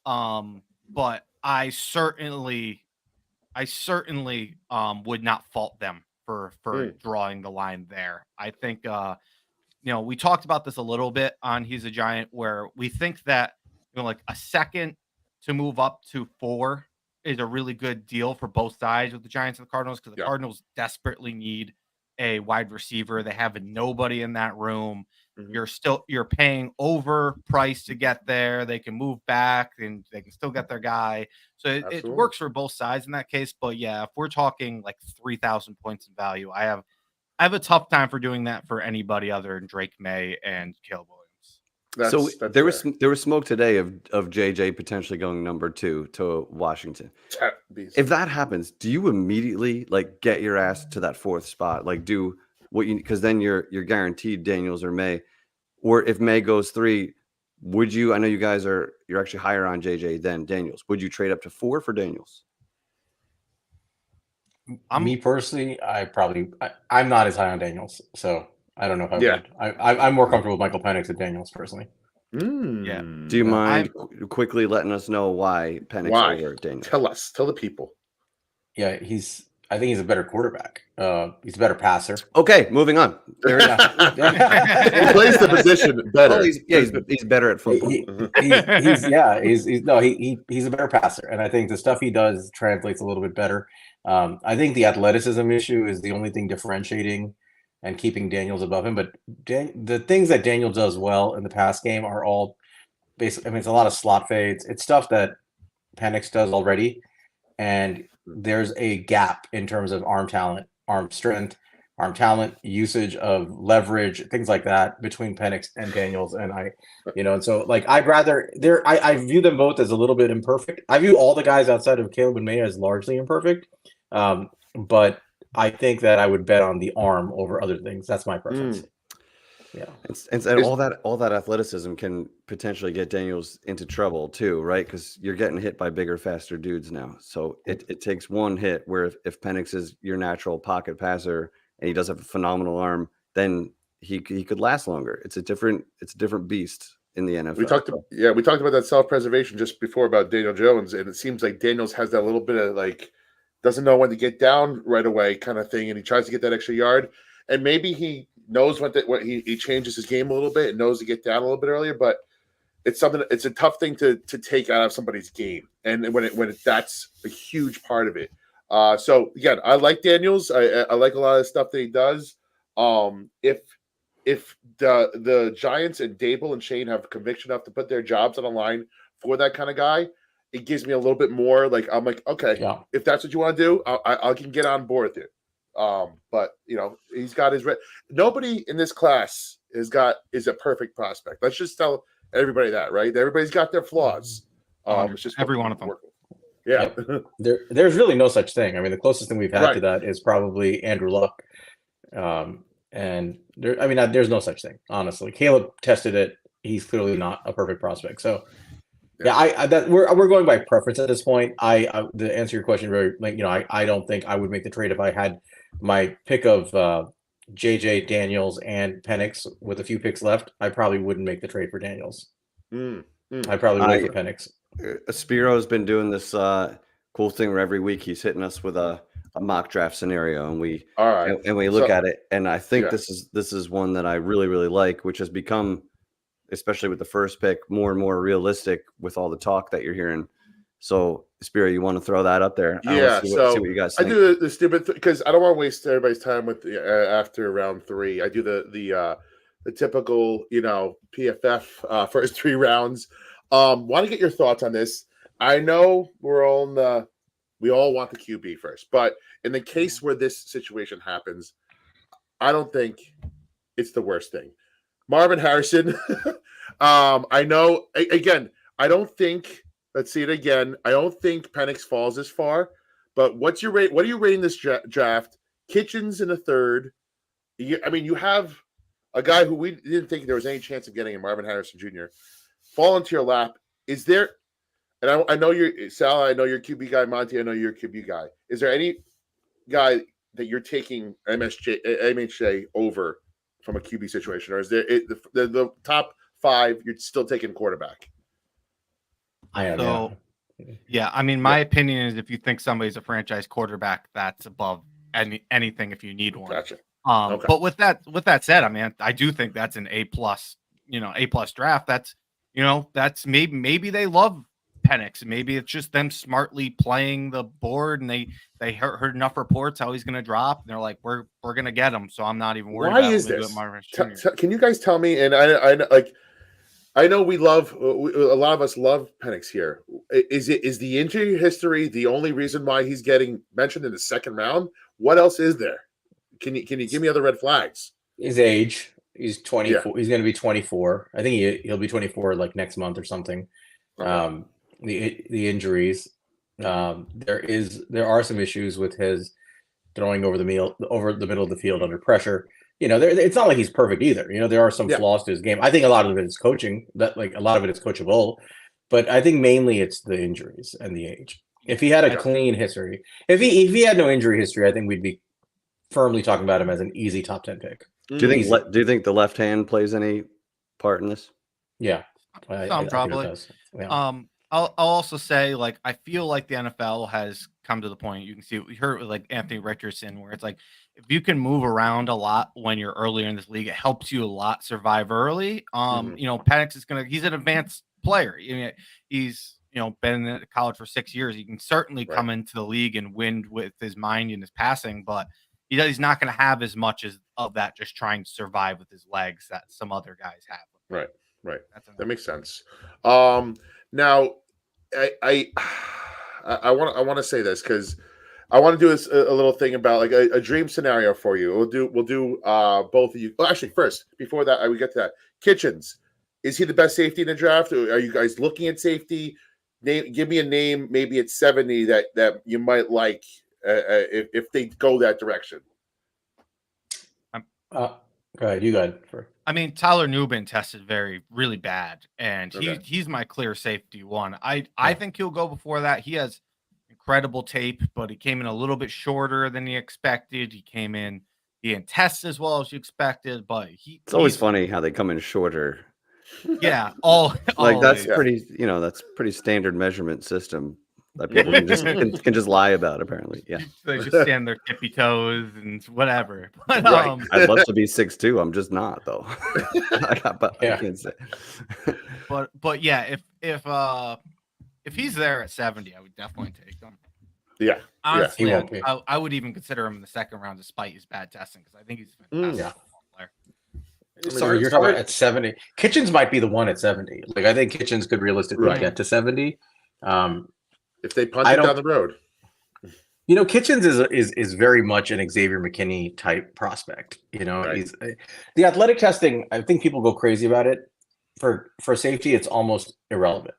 But I certainly would not fault them for drawing the line there. I think we talked about this a little bit on He's a Giant, where we think that like a second to move up to 4 is a really good deal for both sides with the Giants and the Cardinals, because the Cardinals desperately need a wide receiver. They have nobody in that room. You're paying over price to get there. They can move back and they can still get their guy. So it works for both sides in that case. But yeah, if we're talking like 3,000 points in value, I have a tough time for doing that for anybody other than Drake May and Caleb Williams. That's there was smoke today of JJ potentially going number 2 to Washington. If that happens, do you immediately like get your ass to that 4th spot? Like do what you, because then you're guaranteed Daniels or May, or if May goes 3, would you? I know you guys you're actually higher on JJ than Daniels. Would you trade up to 4 for Daniels? Me personally, I'm not as high on Daniels, so I don't know if I would. I'm more comfortable with Michael Penix than Daniels personally. Yeah. Do you mind quickly letting us know why Penix over Daniels? Tell the people. Yeah, I think he's a better quarterback. He's a better passer. Okay, moving on. He plays the position better. Oh, he's better at football. He's a better passer, and I think the stuff he does translates a little bit better. I think the athleticism issue is the only thing differentiating and keeping Daniels above him. But the things that Daniel does well in the pass game are all basically, I mean, it's a lot of slot fades. It's stuff that Penix does already. And there's a gap in terms of arm talent, arm strength, arm talent, usage of leverage, things like that between Penix and Daniels. And and so like I view them both as a little bit imperfect. I view all the guys outside of Caleb and May as largely imperfect. But I think that I would bet on the arm over other things. That's my preference. Yeah. And all that athleticism can potentially get Daniels into trouble too, right? Because you're getting hit by bigger, faster dudes now. So it takes one hit where if Penix is your natural pocket passer and he does have a phenomenal arm, then he could last longer. It's a different beast in the NFL. We talked about that self-preservation just before about Daniel Jones, and it seems like Daniels has that little bit of like doesn't know when to get down right away kind of thing, and he tries to get that extra yard, and maybe he knows when he changes his game a little bit and knows to get down a little bit earlier, but it's a tough thing to take out of somebody's game, and when that's a huge part of it. So again, I like Daniels. I like a lot of the stuff that he does. If the Giants and Dable and Shane have conviction enough to put their jobs on the line for that kind of guy, it gives me a little bit more like I'm like, okay, if that's what you want to do, I can get on board with it. But he's got his nobody in this class is a perfect prospect. Let's just tell everybody that, right? Everybody's got their flaws. It's just every one of them. Yeah. There's really no such thing. I mean, the closest thing we've had to that is probably Andrew Luck. And there's no such thing, honestly. Caleb tested it. He's clearly not a perfect prospect. So we're going by preference at this point. To answer your question, I don't think I would make the trade if I had my pick of JJ, Daniels, and Penix with a few picks left. I probably wouldn't make the trade for Daniels. I probably would for Penix. Spiro's been doing this cool thing where every week he's hitting us with a mock draft scenario, and we look at it, and I think this is one that I really, really like, which has become, especially with the first pick, more and more realistic with all the talk that you're hearing. So, Spiro, you want to throw that up there? See what you guys think. I do the stupid because I don't want to waste everybody's time with after round 3. I do the typical PFF first 3 rounds. Want to get your thoughts on this? I know we all want the QB first, but in the case where this situation happens, I don't think it's the worst thing. Marvin Harrison. I know. Again, I don't think. Let's see it again. I don't think Penix falls as far. But what's your rate? What are you rating this draft? Kitchens in a third. You have a guy who we didn't think there was any chance of getting, Marvin Harrison Jr. fall into your lap. Is there? And I know you're Sal. I know you're QB guy. Monte, I know you're QB guy. Is there any guy that you're taking MHJ over from a QB situation, or is there the top 5? You're still taking quarterback. I don't know. Yeah, I mean, my opinion is if you think somebody's a franchise quarterback, that's above anything if you need one. Gotcha. Okay. But with that said, I mean, I do think that's an A+, A+ draft. That's maybe they love Penix. Maybe it's just them smartly playing the board, and they heard enough reports how he's going to drop, and they're like, we're going to get him, so I'm not even worried. Why is this? Can you guys tell me? And I know we love a lot of us love Penix here. Is the injury history the only reason why he's getting mentioned in the second round? What else is there? Can you give me other red flags? His age. He's 24. Yeah. He's going to be 24. I think he'll be 24 like next month or something. Okay. The injuries. There are some issues with his throwing over the middle of the field under pressure. It's not like he's perfect either. There are some flaws to his game. I think a lot of it is coaching. A lot of it is coachable, but I think mainly it's the injuries and the age. If he had a clean history, if he had no injury history, I think we'd be firmly talking about him as an easy top 10 pick. Do you think the left hand plays any part in this? Yeah, probably. Think yeah. I'll also say, like, I feel like the NFL has come to the point, you can see, we heard it with like Anthony Richardson, where it's like, if you can move around a lot when you're earlier in this league, it helps you a lot survive early. Penix he's an advanced player. He's, been in college for 6 years. He can certainly come into the league and win with his mind and his passing, but he's not going to have as much of that just trying to survive with his legs that some other guys have. Right. That makes sense. Now, I want to say this because I want to do a little thing about like a dream scenario for you. We'll do both of you. Well, actually, first before that, we get to that. Kitchens, is he the best safety in the draft? Or are you guys looking at safety? Give me a name, maybe at 70 that you might like if they go that direction. Go ahead. You got it. I mean, Tyler Nubin tested really bad, and he's my clear safety one. I think he'll go before that. He has incredible tape, but he came in a little bit shorter than he expected. He didn't test as well as you expected, but it's always funny how they come in shorter. Yeah, that's pretty. That's pretty standard measurement system that people can just lie about. Apparently, yeah. They just stand their tippy toes and whatever. But, I'd love to be 6'2". I'm just not though. I can't say. But yeah, if he's there at 70, I would definitely take him. Yeah, honestly, I would even consider him in the second round despite his bad testing because I think he's a fantastic player. Sorry, you're talking about at 70. Kitchens might be the one at 70. Like I think Kitchens could realistically get to 70. If they punt it down the road. Kitchens is very much an Xavier McKinney type prospect. He's the athletic testing. I think people go crazy about it. For safety, it's almost irrelevant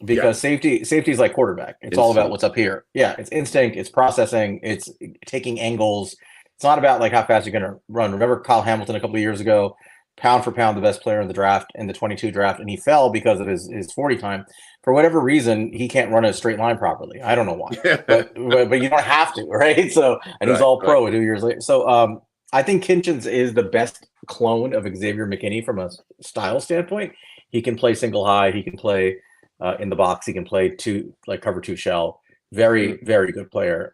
because safety is like quarterback. It's all about what's up here. Yeah, it's instinct. It's processing. It's taking angles. It's not about like how fast you're going to run. Remember Kyle Hamilton a couple of years ago, pound for pound, the best player in the draft, in the 22 draft, and he fell because of his 40 time. For whatever reason, he can't run a straight line properly. I don't know why, but you don't have to, right? So, and he's all pro 2 years later. So, I think Kitchens is the best clone of Xavier McKinney from a style standpoint. He can play single high. He can play in the box. He can play cover two shell. Very, very good player.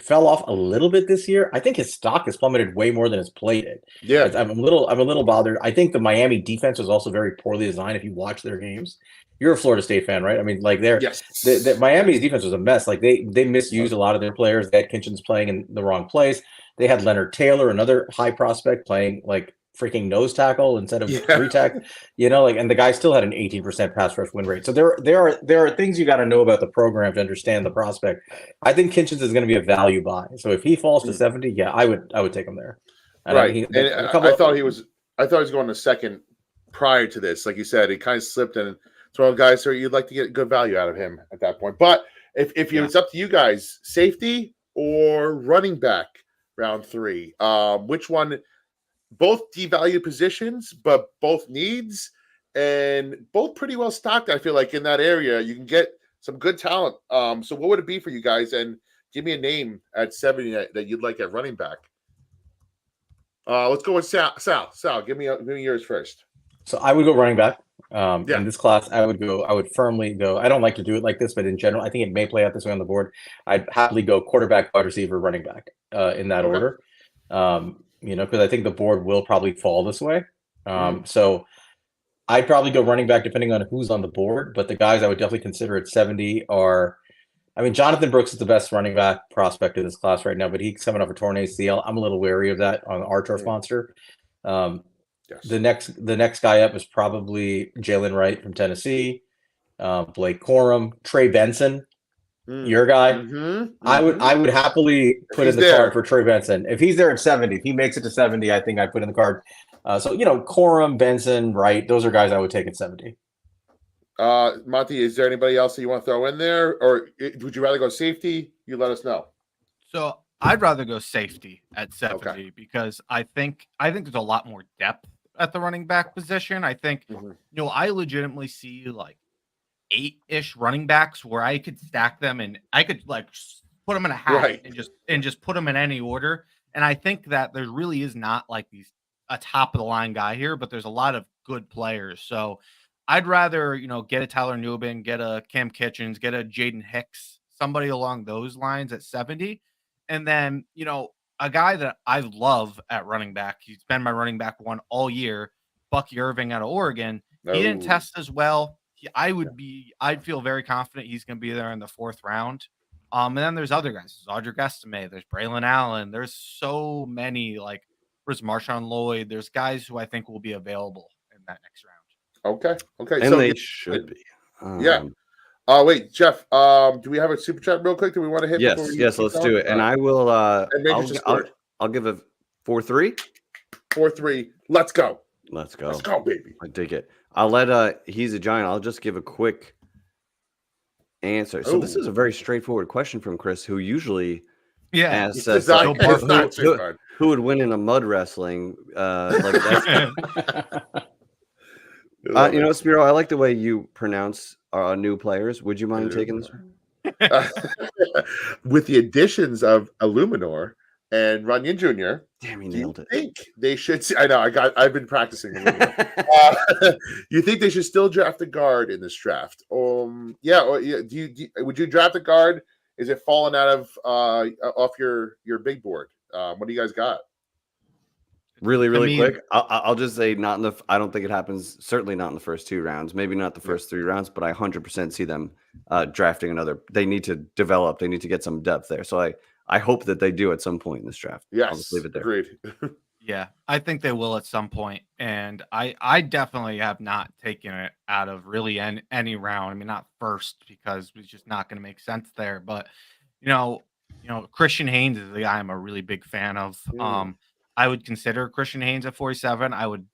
Fell off a little bit this year. I think his stock has plummeted way more than his play did. Yeah, I'm a little bothered. I think the Miami defense was also very poorly designed. If you watch their games, you're a Florida State fan, right? I mean, like the Miami's defense was a mess. Like they misused a lot of their players. They had Kitchens playing in the wrong place. They had Leonard Taylor, another high prospect, playing like freaking nose tackle instead of three tackle, and the guy still had an 18% pass rush win rate. So there are things you got to know about the program to understand the prospect. I think Kitchens is going to be a value buy. So if he falls to 70, I would take him there. And I thought he was going to second prior to this. Like you said, he kind of slipped and it's one of the guys who you'd like to get good value out of him at that point. But if it's up to you guys, safety or running back round 3, which one? Both devalued positions, but both needs and both pretty well stocked. I feel like in that area, you can get some good talent. So what would it be for you guys? And give me a name at 70 that you'd like at running back. Let's go with Sal. Sal, give me yours first. So I would go running back. In this class, I would firmly go. I don't like to do it like this, but in general, I think it may play out this way on the board. I'd happily go quarterback, wide receiver, running back in that order. Because I think the board will probably fall this way. So I'd probably go running back depending on who's on the board. But the guys I would definitely consider at 70 are, Jonathan Brooks is the best running back prospect in this class right now, but he's coming off a torn ACL. I'm a little wary of that on our turf monster. The next guy up is probably Jalen Wright from Tennessee, Blake Corum, Trey Benson. Your guy. I would happily put in the card for Trey Benson. If he's there at 70, if he makes it to 70, I think I put in the card. So Corum, Benson, Wright, those are guys I would take at 70. Monty, is there anybody else that you want to throw in there, or would you rather go safety? You let us know. So I'd rather go safety at 70 Okay. because I think there's a lot more depth at the running back position. I think I legitimately see like 8-ish running backs where I could stack them and I could like put them in a hat and just put them in any order. And I think that there really is not like a top of the line guy here, but there's a lot of good players. So I'd rather, get a Tyler Newbin, get a Cam Kitchens, get a Jaden Hicks, somebody along those lines at 70. And then, a guy that I love at running back, he's been my running back one all year, Bucky Irving out of Oregon. He didn't test as well. I'd feel very confident he's going to be there in the 4th round. And then there's other guys. There's Audric Estime. There's Braylon Allen. There's so many, there's Marshawn Lloyd. There's guys who I think will be available in that next round. Okay. And so they should be. Yeah. Wait, Jeff. Do we have a super chat real quick? Do we want to hit? Yes. Let's do it. And I will. I'll give a 4-3. 4-3. Let's go. Let's go. Let's go, baby. I dig it. I'll let He's a Giant. I'll just give a quick answer. So this is a very straightforward question from Chris, who usually asks us who would win in a mud wrestling. Spiro, I like the way you pronounce our new players. Would you mind taking this one? With the additions of Illuminor and Runyon Jr. Damn, he nailed it. Think they should see, I know, I've been practicing. You think they should still draft a guard in this draft? Would you draft a guard? Is it falling out of off your big board? What do you guys got? Really quick. I'll just say I don't think it happens. Certainly not in the first 2 rounds. Maybe not the first 3 rounds, but I 100% see them drafting another. They need to develop. They need to get some depth there. So I hope that they do at some point in this draft. Yes, I'll just leave it there. Agreed. Yeah, I think they will at some point, and I definitely have not taken it out of really any round. I mean, not first because it's just not going to make sense there. But Christian Haynes is the guy I'm a really big fan of. I would consider Christian Haynes at 47. I would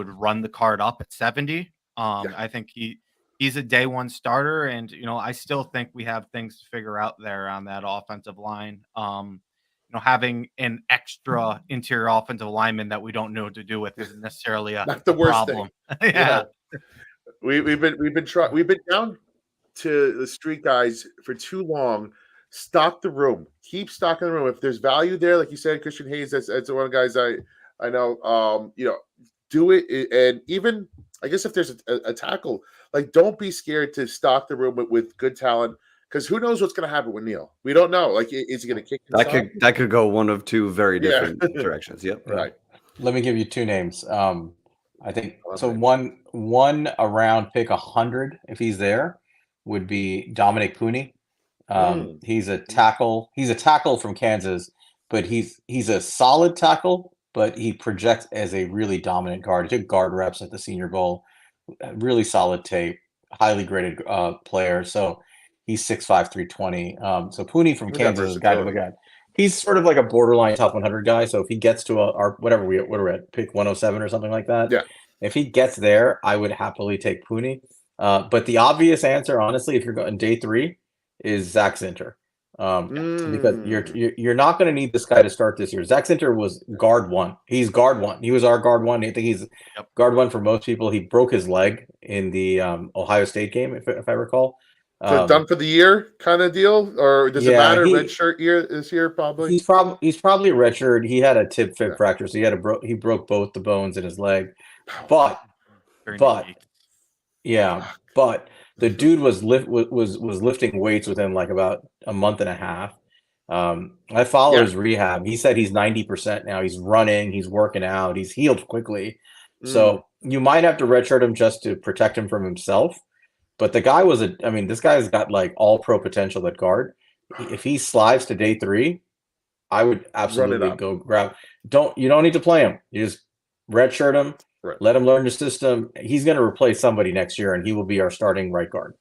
run the card up at 70. I think he's a day one starter, and I still think we have things to figure out there on that offensive line. Having an extra interior offensive lineman that we don't know what to do with isn't necessarily not the worst problem. Thing. Yeah. We've been down to the street guys for too long. Stock the room. Keep stocking the room. If there's value there, like you said, Christian Hayes, that's one of the guys I know. Do it. And even I guess if there's a tackle, don't be scared to stock the room with good talent. Because who knows what's going to happen with Neal? We don't know. Is he going to kick? That could go one of 2 very different directions. Yep. Right. Let me give you 2 names. I think so. One around pick 100 if he's there would be Dominic Pooney. He's a tackle. He's a tackle from Kansas, but he's a solid tackle. But he projects as a really dominant guard. He took guard reps at the Senior Bowl. Really solid tape. Highly graded player. So. He's 6'5", 320. So Pooney from Kansas is a guy to look at. He's sort of like a borderline top 100 guy. So if he gets to what are we at, pick 107 or something like that. Yeah. If he gets there, I would happily take Pooney. But the obvious answer, honestly, if you're going day 3, is Zach Zinter. Because you're not going to need this guy to start this year. Zach Zinter was guard 1. He's guard 1. He was our guard 1. I think he's guard 1 for most people. He broke his leg in the Ohio State game, if I recall. Done for the year kind of deal, or does it matter? Red shirt year this year, probably. He's probably redshirt. He had a tib fib fracture, so he broke both the bones in his leg. But the dude was lifting weights within about a month and a half. I follow his rehab. He said he's 90% now. He's running. He's working out. He's healed quickly. So you might have to redshirt him just to protect him from himself. But the guy this guy's got all pro potential at guard. If he slides to day 3, I would absolutely go grab. You don't need to play him. You just redshirt him, let him learn the system. He's going to replace somebody next year, and he will be our starting right guard.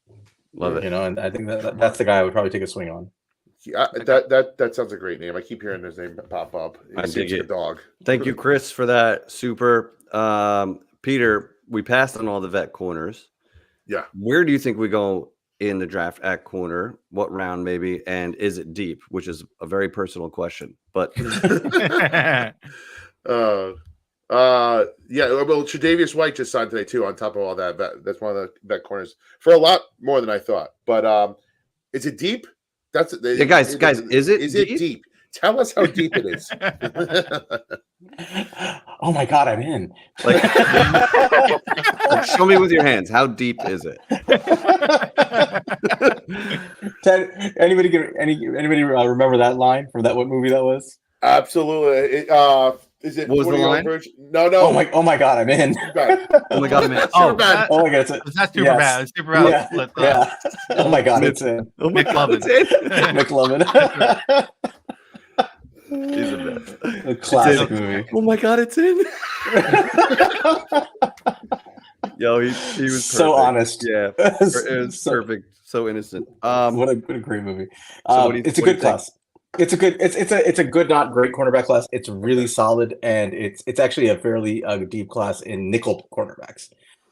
Love it. And I think that's the guy I would probably take a swing on. Yeah, that sounds a great name. I keep hearing his name pop up. I dig it. Dog. Thank you, Chris, for that super Peter, we passed on all the vet corners. Yeah. Where do you think we go in the draft at corner? What round maybe? And is it deep? Which is a very personal question. But Yeah. Well, Tre'Davious White just signed today too. On top of all that, that's one of the vet corners for a lot more than I thought. But is it deep? That's guys, is it deep? Tell us how deep it is. Oh my God, I'm in. Like, show me with your hands. How deep is it? Ted, anybody remember that line from that what movie that was? Absolutely. Is it? What was the line? No. Oh my God, I'm in. Oh my God, I'm in. Oh my God, is that super bad? It's super bad. Yeah. Oh my God, it's in. Oh my God, it's in. McLovin. He's the best. A classic movie. Oh my God, it's in. Yo, he was perfect. So honest. Yeah, it was perfect. So innocent. What a great movie. So it's a good class. It's a good, not great cornerback class. It's really solid, and it's actually a fairly deep class in nickel cornerbacks.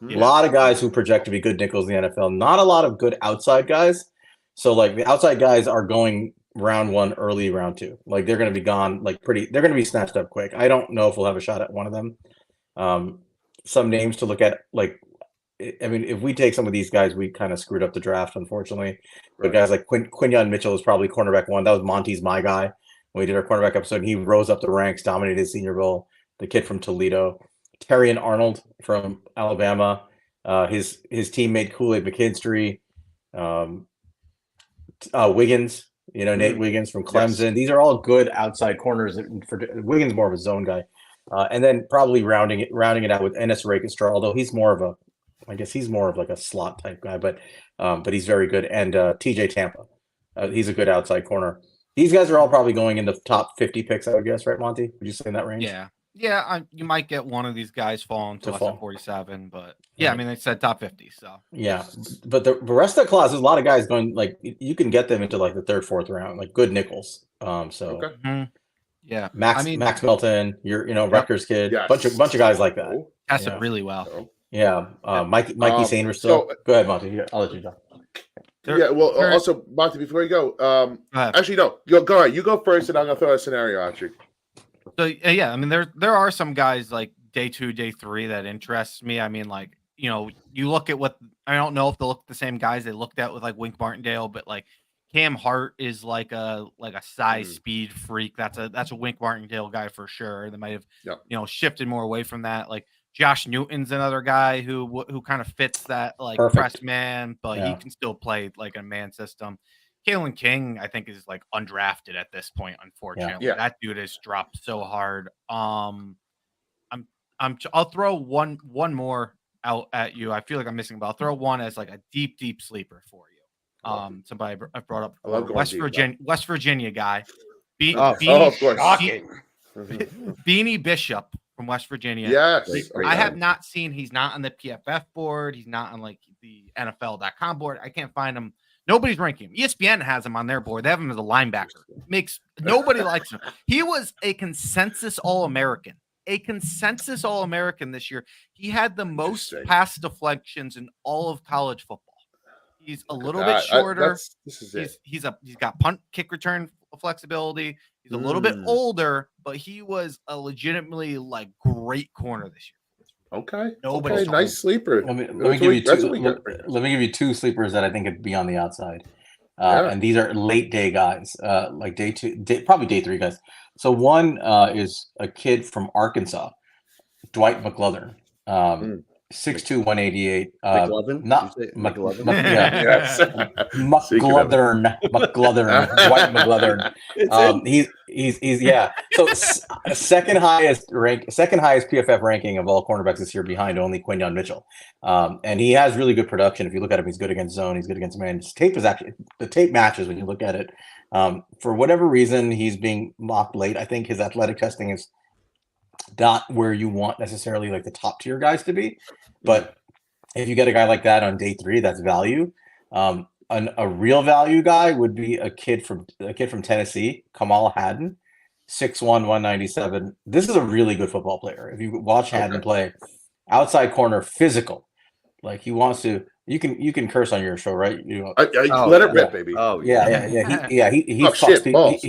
Yeah. A lot of guys who project to be good nickels in the NFL. Not a lot of good outside guys. So like the outside guys are going round one, early round two. Like they're going to be gone. They're going to be snatched up quick. I don't know if we'll have a shot at one of them. Some names to look at, like, I mean, if we take some of these guys, we kind of screwed up the draft, unfortunately. But guys like Quinyon Mitchell is probably cornerback one. That was Monty's my guy when we did our cornerback episode. He rose up the ranks, dominated his Senior Bowl. The kid from Toledo, Terrion Arnold from Alabama. His teammate Kool-Aid McKinstry, Wiggins. Nate Wiggins from Clemson. Yes. These are all good outside corners. For Wiggins, more of a zone guy, and then probably rounding it out with Ennis Rakestra. Although he's more of like a slot type guy, but he's very good. And TJ Tampa, he's a good outside corner. These guys are all probably going in the top 50 picks, I would guess, right, Monty? Would you say in that range? Yeah. You might get one of these guys falling to less than 47, but yeah, I mean, they said top 50, so yeah. But the rest of the class, there's a lot of guys going, like, you can get them into like the third, fourth round, like good nickels. Yeah, Max Melton, Rutgers kid, bunch of guys like that. Tested really well. Yeah, Mikey Sainers still. Go ahead, Monty. I'll let you talk. Also, Monty, before you go, actually, no, go ahead. You go first, and I'm gonna throw a scenario at you. So yeah, I mean, there are some guys like day 2, day 3 that interests me. I mean, like, you look at what, I don't know if they look at the same guys they looked at with like Wink Martindale, but like Cam Hart is like a size speed freak. That's a Wink Martindale guy for sure. They might have shifted more away from that. Like Josh Newton's another guy who kind of fits that like press man, but he can still play like a man system. Kalen King, I think, is like undrafted at this point. Unfortunately, that dude has dropped so hard. I'll throw one more out at you. I feel like I'm missing, but I'll throw one as like a deep sleeper for you. Somebody I brought up West Virginia guy. Of course. Beanie Bishop from West Virginia. Yes. I have not seen, he's not on the PFF board. He's not on like the NFL.com board. I can't find him. Nobody's ranking him. ESPN has him on their board. They have him as a linebacker. Nobody likes him. He was a consensus All-American. This year. He had the most pass deflections in all of college football. He's a little bit shorter. He's got punt kick return flexibility. He's a little bit older, but he was a legitimately like great corner this year. Okay. Nice sleeper. Let me give you two sleepers that I think could be on the outside. And these are late day guys, like probably day 3 guys. So one is a kid from Arkansas, Dwight McLovin. 6'2", 188. McLovin? Not McLovin. Yes. McLovin. Dwight McLovin. He's So second highest PFF ranking of all cornerbacks this year, behind only Quinyon Mitchell. And he has really good production. If you look at him, he's good against zone. He's good against man. The tape matches when you look at it. For whatever reason, he's being mocked late. I think his athletic testing is not where you want necessarily like the top tier guys to be, but if you get a guy like that on day 3, that's value. A real value guy would be a kid from Tennessee, Kamal Haddon. 6'1", 197. This is a really good football player. If you watch Haddon play, outside corner, physical. Like he wants to. You can curse on your show, right? Let it rip, baby. Oh He Oh, fucks shit, people. balls,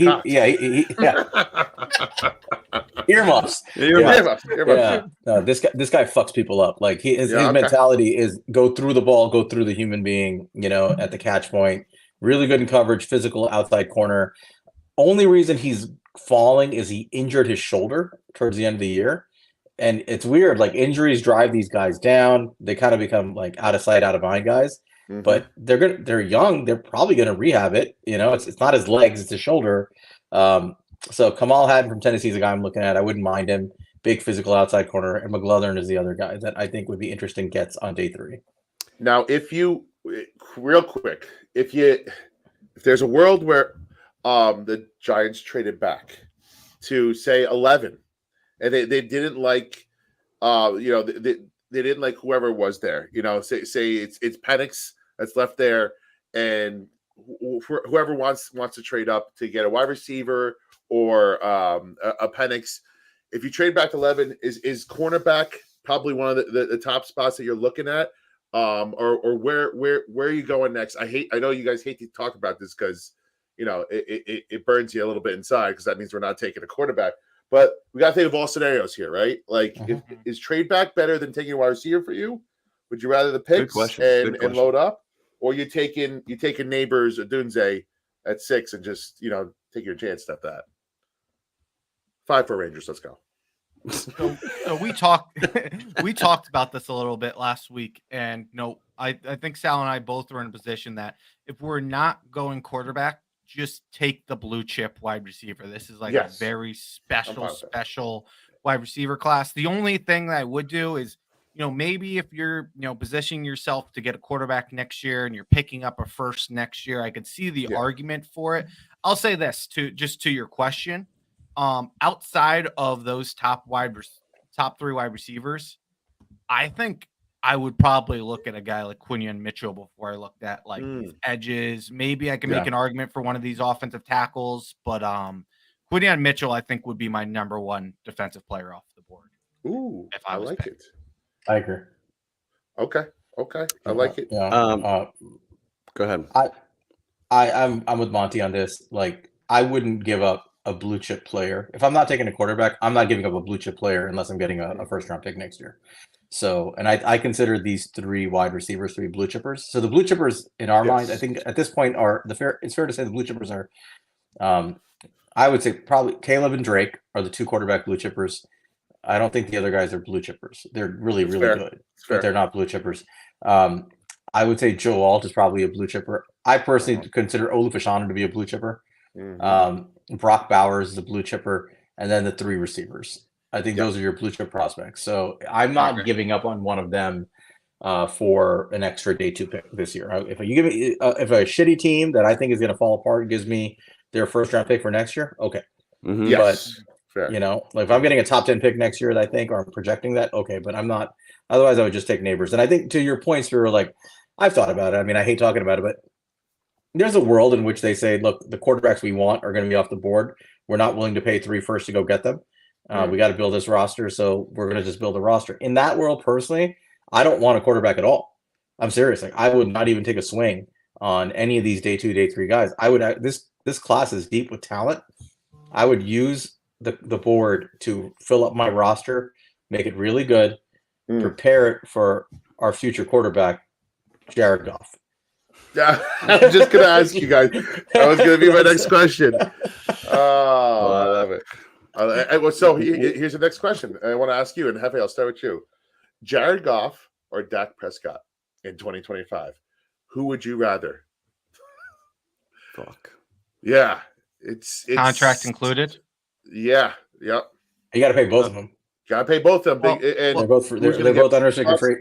cocks. Earmuffs. Earmuffs. Yeah. No, this guy fucks people up. Like his mentality is go through the ball, go through the human being. At the catch point. Really good in coverage, physical outside corner. Only reason he's falling is he injured his shoulder towards the end of the year. And it's weird, like injuries drive these guys down. They kind of become like out of sight, out of mind guys. Mm-hmm. But they're young. They're probably gonna rehab it. It's not his legs, it's his shoulder. So Kamal Haddon from Tennessee is a guy I'm looking at. I wouldn't mind him. Big physical outside corner, and McGlothern is the other guy that I think would be interesting gets on day 3. Now, real quick, if there's a world where the Giants traded back to say 11. And they didn't like, they didn't like whoever was there. Say it's Penix that's left there, and whoever wants to trade up to get a wide receiver or a Penix. If you trade back to 11, is cornerback probably one of the top spots that you're looking at, or where are you going next? I know you guys hate to talk about this because it burns you a little bit inside because that means we're not taking a quarterback. But we got to think of all scenarios here, right? Like, is trade back better than taking a wide receiver for you? Would you rather the picks and load up, or you taking Neighbors or Dunze at 6 and just take your chance at that? 5 for Rangers. Let's go. So we talked about this a little bit last week, and I think Sal and I both are in a position that if we're not going quarterback, just take the blue chip wide receiver. This is like a very special wide receiver class. The only thing that I would do is, maybe if you're, positioning yourself to get a quarterback next year and you're picking up a first next year, I could see the argument for it. I'll say this to your question. Outside of those top 3 wide receivers, I think I would probably look at a guy like Quinion Mitchell before I looked at like these edges. Maybe I can make an argument for one of these offensive tackles, but Quinion Mitchell I think would be my number 1 defensive player off the board. Ooh, if I like picked. it. I agree. Okay, I like it. Go ahead. I'm with Monty on this. Like, I wouldn't give up a blue chip player. If I'm not taking a quarterback, I'm not giving up a blue chip player unless I'm getting a first round pick next year. So, and I consider these 3 wide receivers to be blue chippers. So the blue chippers in our mind, I think at this point it's fair to say the blue chippers are, I would say probably Caleb and Drake are the 2 quarterback blue chippers. I don't think the other guys are blue chippers. They're really good, but they're not blue chippers. I would say Joe Alt is probably a blue chipper. I personally consider Olufashanu to be a blue chipper. Brock Bowers is a blue chipper, and then the 3 receivers. I think those are your blue chip prospects. So I'm not giving up on one of them for an extra day 2 pick this year. If you give me if a shitty team that I think is going to fall apart gives me their first round pick for next year, okay. Yes. But like if I'm getting a top 10 pick next year, I think, or I'm projecting that, okay. But I'm not. Otherwise, I would just take Neighbors. And I think to your point, Spiro, like I've thought about it. I mean, I hate talking about it, but there's a world in which they say, look, the quarterbacks we want are going to be off the board. We're not willing to pay 3 first to go get them. We got to build this roster, so we're going to just build a roster. In that world, personally, I don't want a quarterback at all. I'm serious. Like, I would not even take a swing on any of these day 2, day 3 guys. I would. This class is deep with talent. I would use the board to fill up my roster, make it really good, prepare it for our future quarterback, Jared Goff. Yeah, I'm just going to ask you guys. That was going to be my next question. Oh, I love it. So here's the next question. I want to ask you, and Hefe, I'll start with you. Jared Goff or Dak Prescott in 2025? Who would you rather? Fuck. Yeah. It's contract included? Yeah. Yep. You got to pay both of them. Got to pay both of them. They're both unrestricted free.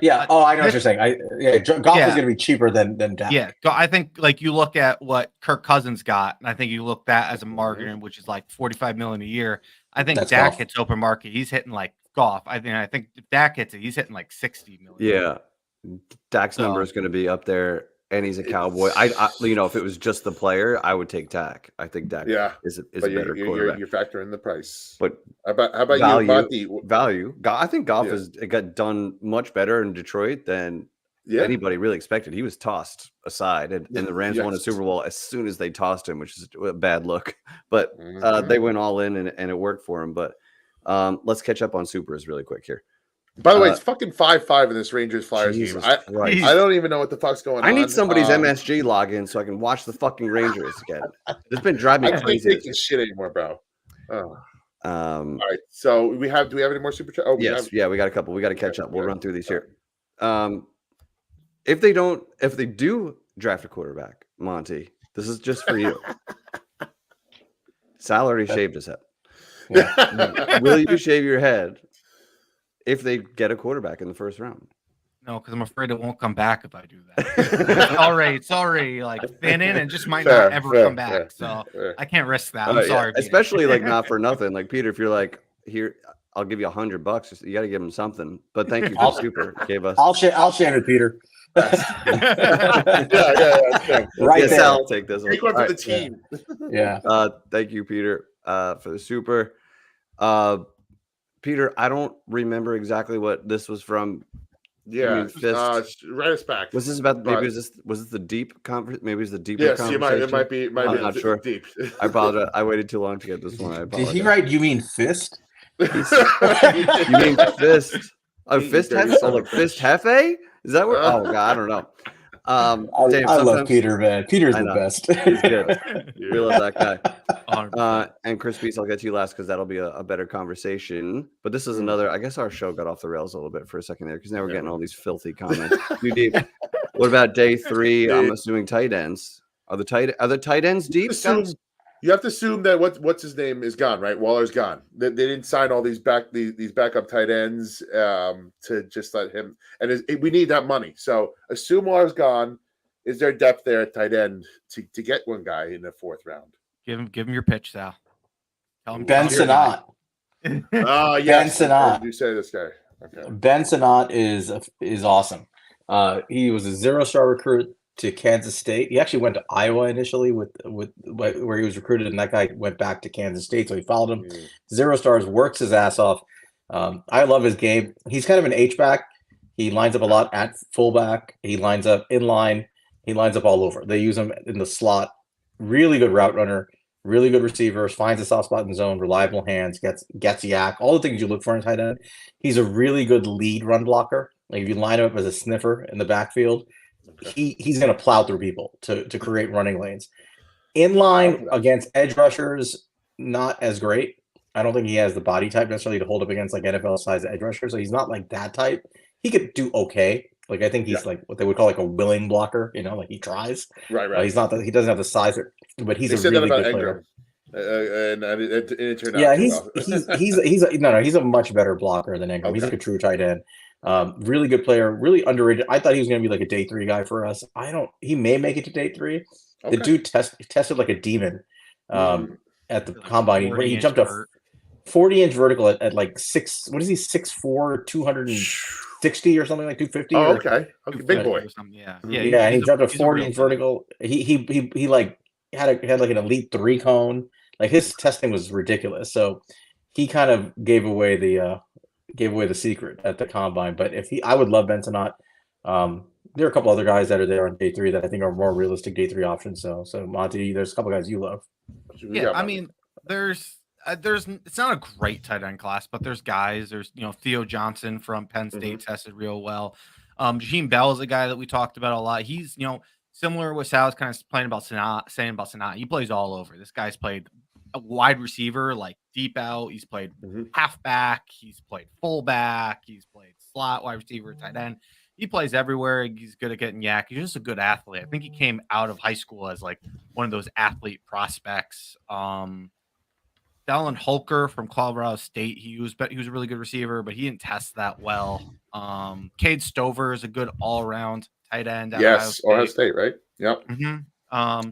Yeah. Oh, I know what you're saying. Goff is going to be cheaper than Dak. Yeah. I think like you look at what Kirk Cousins got, and I think you look that as a margin, which is like $45 million a year. I think that's Dak hits open market. He's hitting like Goff. I think if Dak hits it, he's hitting like $60 million. Yeah. Dak's number is going to be up there and he's a Cowboy. I if it was just the player, I would take Dak. I think Dak is a better quarterback. You're factoring the price. But how about value? I think Goff has got done much better in Detroit than anybody really expected. He was tossed aside, and the Rams won a Super Bowl as soon as they tossed him, which is a bad look. But they went all in, and it worked for him. But let's catch up on Supers really quick here. By the way, it's fucking 5-5 in this Rangers Flyers game. I don't even know what the fuck's going on. I need somebody's MSG login so I can watch the fucking Rangers again. It's been driving me crazy. I can't take this shit anymore, bro. Oh. All right. So do we have any more super chat? Yes. We got a couple. We got to catch up. We'll run through these here. If they do draft a quarterback, Monty, this is just for you. Sal already shaved his head. Yeah. Will you shave your head if they get a quarterback in the first round? No, because I'm afraid it won't come back if I do that. It's already like thin in and just might not ever come back. So I can't risk that. I'm sorry. Yeah. Especially like not for nothing. Like Peter, if you're like, here, I'll give you $100. You got to give him something. But thank you for super. Gave us. I'll share it, Peter. Right, Sal, I'll take this one. Take one for the team. Yeah. Thank you, Peter, for the super. Peter, I don't remember exactly what this was from. Yeah, write us back. Was this about? Maybe was this the deep conference? Maybe it was the deeper conversation. It might be. I'm not sure. Deep. I apologize. I waited too long to get this one. I apologize. Did he write? You mean fist? You mean fist? Oh, fist hefe? Oh, like fist hefe? Is that what? Oh God, I don't know. I love Peter, man. Peter's the best. He's good. We love that guy. And Chris Peace, I'll get to you last because that'll be a better conversation. But this is another. I guess our show got off the rails a little bit for a second there because now we're getting all these filthy comments. Deep. What about day 3? I'm assuming tight ends. Are the tight ends deep? You have to assume that what's his name is gone, right? Waller's gone. They didn't sign all these backup tight ends to just let him. And we need that money. So assume Waller's gone. Is there depth there at tight end to get one guy in the 4th round? Give him your pitch, Sal. Ben Sinnott. Yes. Ben Sinnott. You say this guy. Okay. Ben Sinnott is awesome. He was a 0-star recruit to Kansas State. He actually went to Iowa initially with where he was recruited, and that guy went back to Kansas State, so he followed him. 0 stars, works his ass off. I love his game. He's kind of an H-back. He lines up a lot at fullback. He lines up in line. He lines up all over. They use him in the slot. Really good route runner. Really good receivers. Finds a soft spot in the zone. Reliable hands. Gets yak. All the things you look for in tight end. He's a really good lead run blocker. Like if you line him up as a sniffer in the backfield, he's going to plow through people to create running lanes. In line against edge rushers, not as great. I don't think he has the body type necessarily to hold up against like NFL size edge rusher. So he's not like that type. He could do okay. Like I think he's like what they would call like a willing blocker. Like he tries. Right. He's not. He doesn't have the size, but he's a really good player. And it turned out. Yeah, he's a much better blocker than Ingram. Okay. He's like a true tight end. Really good player, really underrated. I thought he was going to be like a day 3 guy for us. He may make it to day 3. Okay. The dude tested like a demon at the combine. He jumped a 40-inch vertical at like 6. What is he? 6'4", 260 or something like 250. Oh, okay, big boy. Yeah. And he jumped a 40-inch vertical. He like had like an elite 3 cone. Like his testing was ridiculous. So he kind of gave away the secret at the combine. But I would love Ben Sinnott. There are a couple other guys that are there on day 3 that I think are more realistic day 3 options. So Monty, there's a couple guys you love. Yeah, I mean, there's it's not a great tight end class, but there's guys. There's Theo Johnson from Penn State tested real well. Jaheim Bell is a guy that we talked about a lot. He's similar to what Sal was kind of saying about Sinnott. He plays all over. This guy's played a wide receiver, like deep out. He's played halfback. He's played fullback. He's played slot, wide receiver, tight end. He plays everywhere. He's good at getting yak. He's just a good athlete. I think he came out of high school as like one of those athlete prospects. Dallin Holker from Colorado State. He was a really good receiver, but he didn't test that well. Cade Stover is a good all-around tight end. Yes, Ohio State, right? Yep.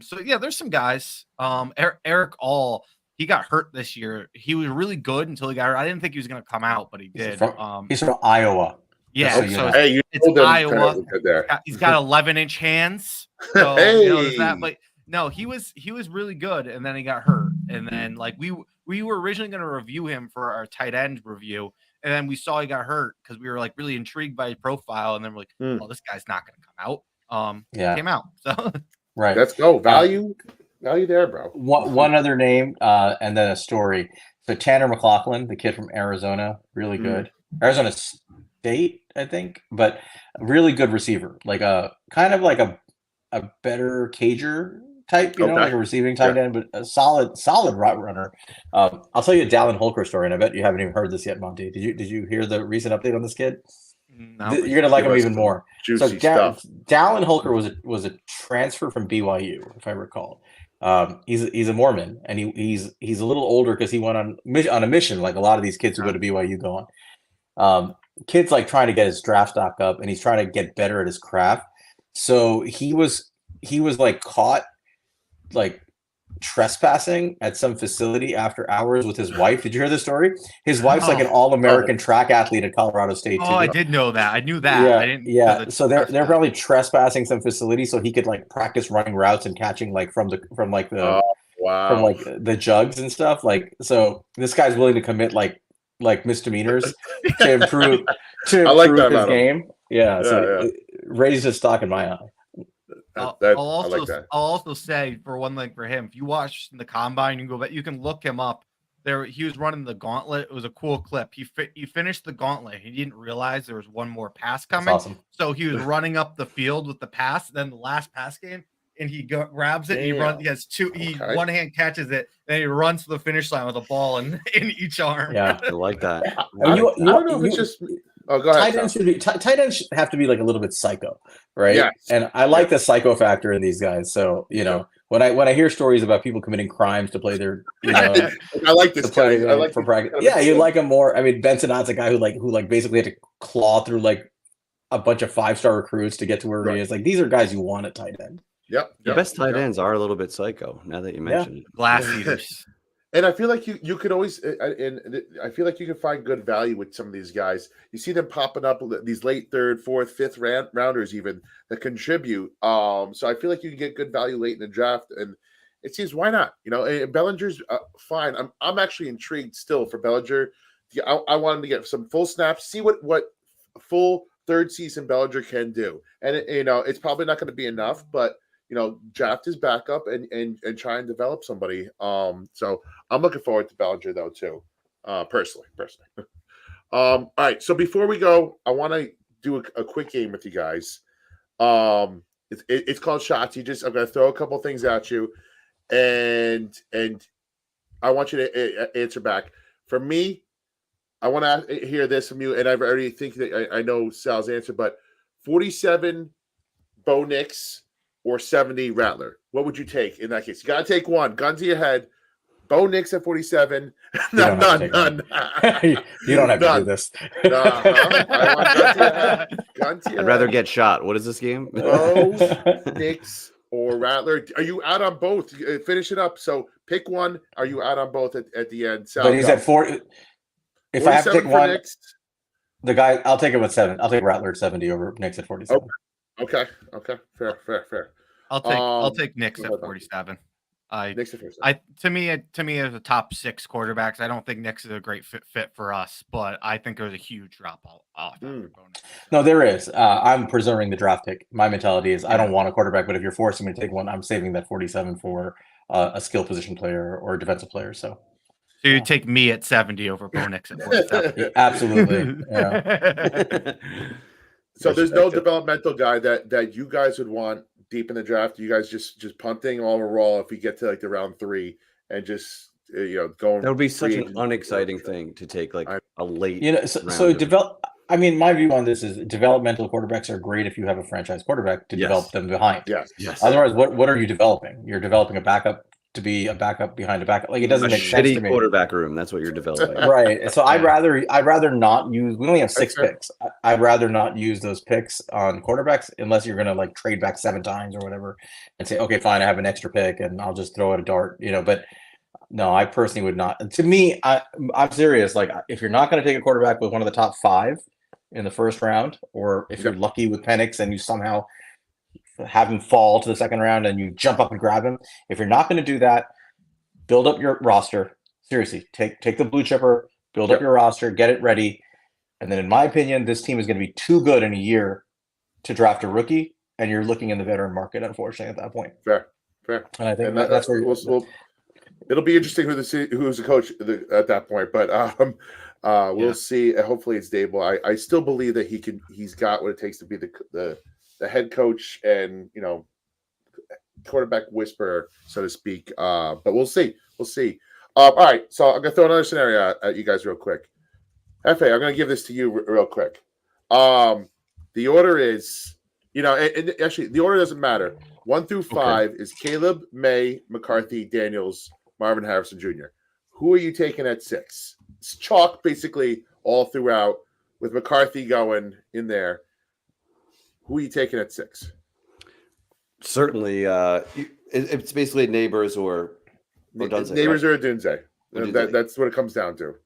So yeah, there's some guys. Eric All, he got hurt this year. He was really good until he got hurt. I didn't think he was going to come out, but he did. He's from Iowa. Yeah, So, so Hey, you it's told him Iowa. kind of good there. He's got 11-inch hands. So there's that. But no, he was really good, and then he got hurt. And then like we were originally going to review him for our tight end review, and then we saw he got hurt because we were like really intrigued by his profile, and then we're like, oh, this guy's not going to come out. Came out. So right. Let's go. Value there, bro. One other name, and then a story. So Tanner McLaughlin, the kid from Arizona, really good. Arizona State, I think, but a really good receiver. Like a kind of like a better cager type, like a receiving tight end, but a solid route runner. I'll tell you a Dallin Holker story, and I bet you haven't even heard this yet, Monty. Did you hear the recent update on this kid? no, You're gonna like him even more. So stuff. Dallin Holker was a transfer from BYU, if I recall. He's a Mormon, and he's a little older because he went on a mission, like a lot of these kids who go to BYU go on. Kid's like trying to get his draft stock up, and he's trying to get better at his craft. So he was like caught like trespassing at some facility after hours with his wife. Did you hear this story? His wife's like an all-American track athlete at Colorado State. Oh, I did know that. I knew that. Yeah. So they're probably trespassing some facility so he could like practice running routes and catching like from the jugs and stuff. Like, so this guy's willing to commit like misdemeanors to improve his game. Yeah. It raised his stock in my eye. I'll also say for one thing for him, if you watch the combine, you can go back, you can look him up. He was running the gauntlet. It was a cool clip. He finished the gauntlet. He didn't realize there was one more pass coming. That's awesome. So he was running up the field with the pass. Then the last pass game, and he grabs it. And he runs. He has two. He one hand catches it. Then he runs to the finish line with a ball in each arm. Yeah, I like that. I don't know if it's just. Oh, go ahead. Tight ends have to be like a little bit psycho, right? Yes. And I like the psycho factor in these guys. So when I hear stories about people committing crimes to play their, I like this guy. I like for practice. Yeah, you like him more. I mean, Benson Ott's a guy who basically had to claw through like a bunch of 5-star recruits to get to where he is. Like, these are guys you want at tight end. Yep. The best tight ends are a little bit psycho. Now that you mentioned it, glass eaters. And I feel like you could always, and I feel like you can find good value with some of these guys. You see them popping up, these late third, fourth, fifth rounders even that contribute. So I feel like you can get good value late in the draft, and it seems why not? And Bellinger's fine. I'm actually intrigued still for Bellinger. I want him to get some full snaps, see what full third season Bellinger can do, and it's probably not going to be enough, but. Draft his backup and try and develop somebody. So I'm looking forward to Bellinger though too, personally. All right. So before we go, I want to do a quick game with you guys. It's called Shots. I'm going to throw a couple things at you, and I want you to answer back. For me, I want to hear this from you, and I've already think that I know Sal's answer, but 47 Bo Nix. Or 70 Rattler. What would you take in that case? You got to take one. Gun to your head. Bo Nix at 47. None. You don't have to do this. I want gun to your I'd rather get shot. What is this game? Bo Nix or Rattler. Are you out on both? Finish it up. So pick one. Are you out on both at the end? Sal, but he's at 40. If I have to take one, Nix. The guy, I'll take him at 7. I'll take Rattler at 70 over Nix at 47. Okay. Fair. I'll take Nix at 47. Nix at 47. To me, as a top 6 quarterbacks, I don't think Nix is a great fit for us, but I think there's a huge drop off. No, there is. I'm preserving the draft pick. My mentality is I don't want a quarterback, but if you're forcing me to take one, I'm saving that 47 for a skill position player or a defensive player. So you take me at 70 over Bo Nix at 47. Yeah, absolutely. Yeah. So there's no developmental guy that you guys would want deep in the draft. You guys just punting all overall if we get to like the round 3 and just going. That would be such an unexciting thing to take like a late. My view on this is developmental quarterbacks are great if you have a franchise quarterback to develop them behind. Yes. Otherwise, what are you developing? You're developing a backup to be a backup behind a backup. Like, it doesn't make sense to me. Quarterback room. That's what you're developing. Right. So I'd rather not use. We only have 6 picks. I'd rather not use those picks on quarterbacks unless you're going to like trade back 7 times or whatever, and say, okay, fine, I have an extra pick and I'll just throw it a dart. But no, I personally would not. To me, I'm serious. Like, if you're not going to take a quarterback with one of the top 5 in the first round, or if you're lucky with Penix and you somehow have him fall to the second round and you jump up and grab him. If you're not going to do that, build up your roster. Seriously, take the blue chipper, build up your roster, get it ready. And then in my opinion, this team is going to be too good in a year to draft a rookie, and you're looking in the veteran market, unfortunately, at that point. Fair. And I think that's where it'll be interesting who's the coach at that point, but we'll see. Hopefully it's Dable. I still believe that he's got what it takes to be the head coach and, you know, quarterback whisperer, so to speak. But we'll see. All right, so I'm gonna throw another scenario at you guys real quick. Hefe, I'm gonna give this to you real quick. The order is, you know, and actually the order doesn't matter. 1 through 5 is Caleb, May, McCarthy, Daniels, Marvin Harrison Jr. Who are you taking at 6? It's chalk basically all throughout, with McCarthy going in there. Who are you taking at 6? Certainly, it's basically Neighbors or Odunze, Neighbors right? or Odunze. That's what it comes down to.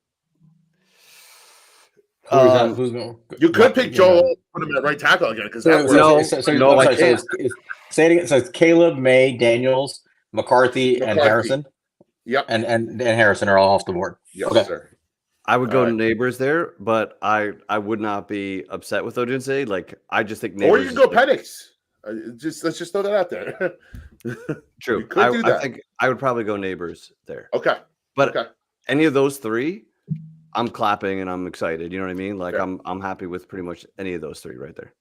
Who's going? You could pick Joel, put him at right tackle again, because I can't. Say it again. So it's Caleb, May, Daniels, McCarthy, and Harrison. Yep, and Harrison are all off the board. Yes, okay. Sir. I would go Neighbors there, but I would not be upset with Odunze. Like, I just think Neighbors. Or you can go Penix. Let's just throw that out there. True. You could do that. I think I would probably go Neighbors there. Okay. But any of those 3, I'm clapping and I'm excited. You know what I mean? Like, I'm happy with pretty much any of those 3 right there.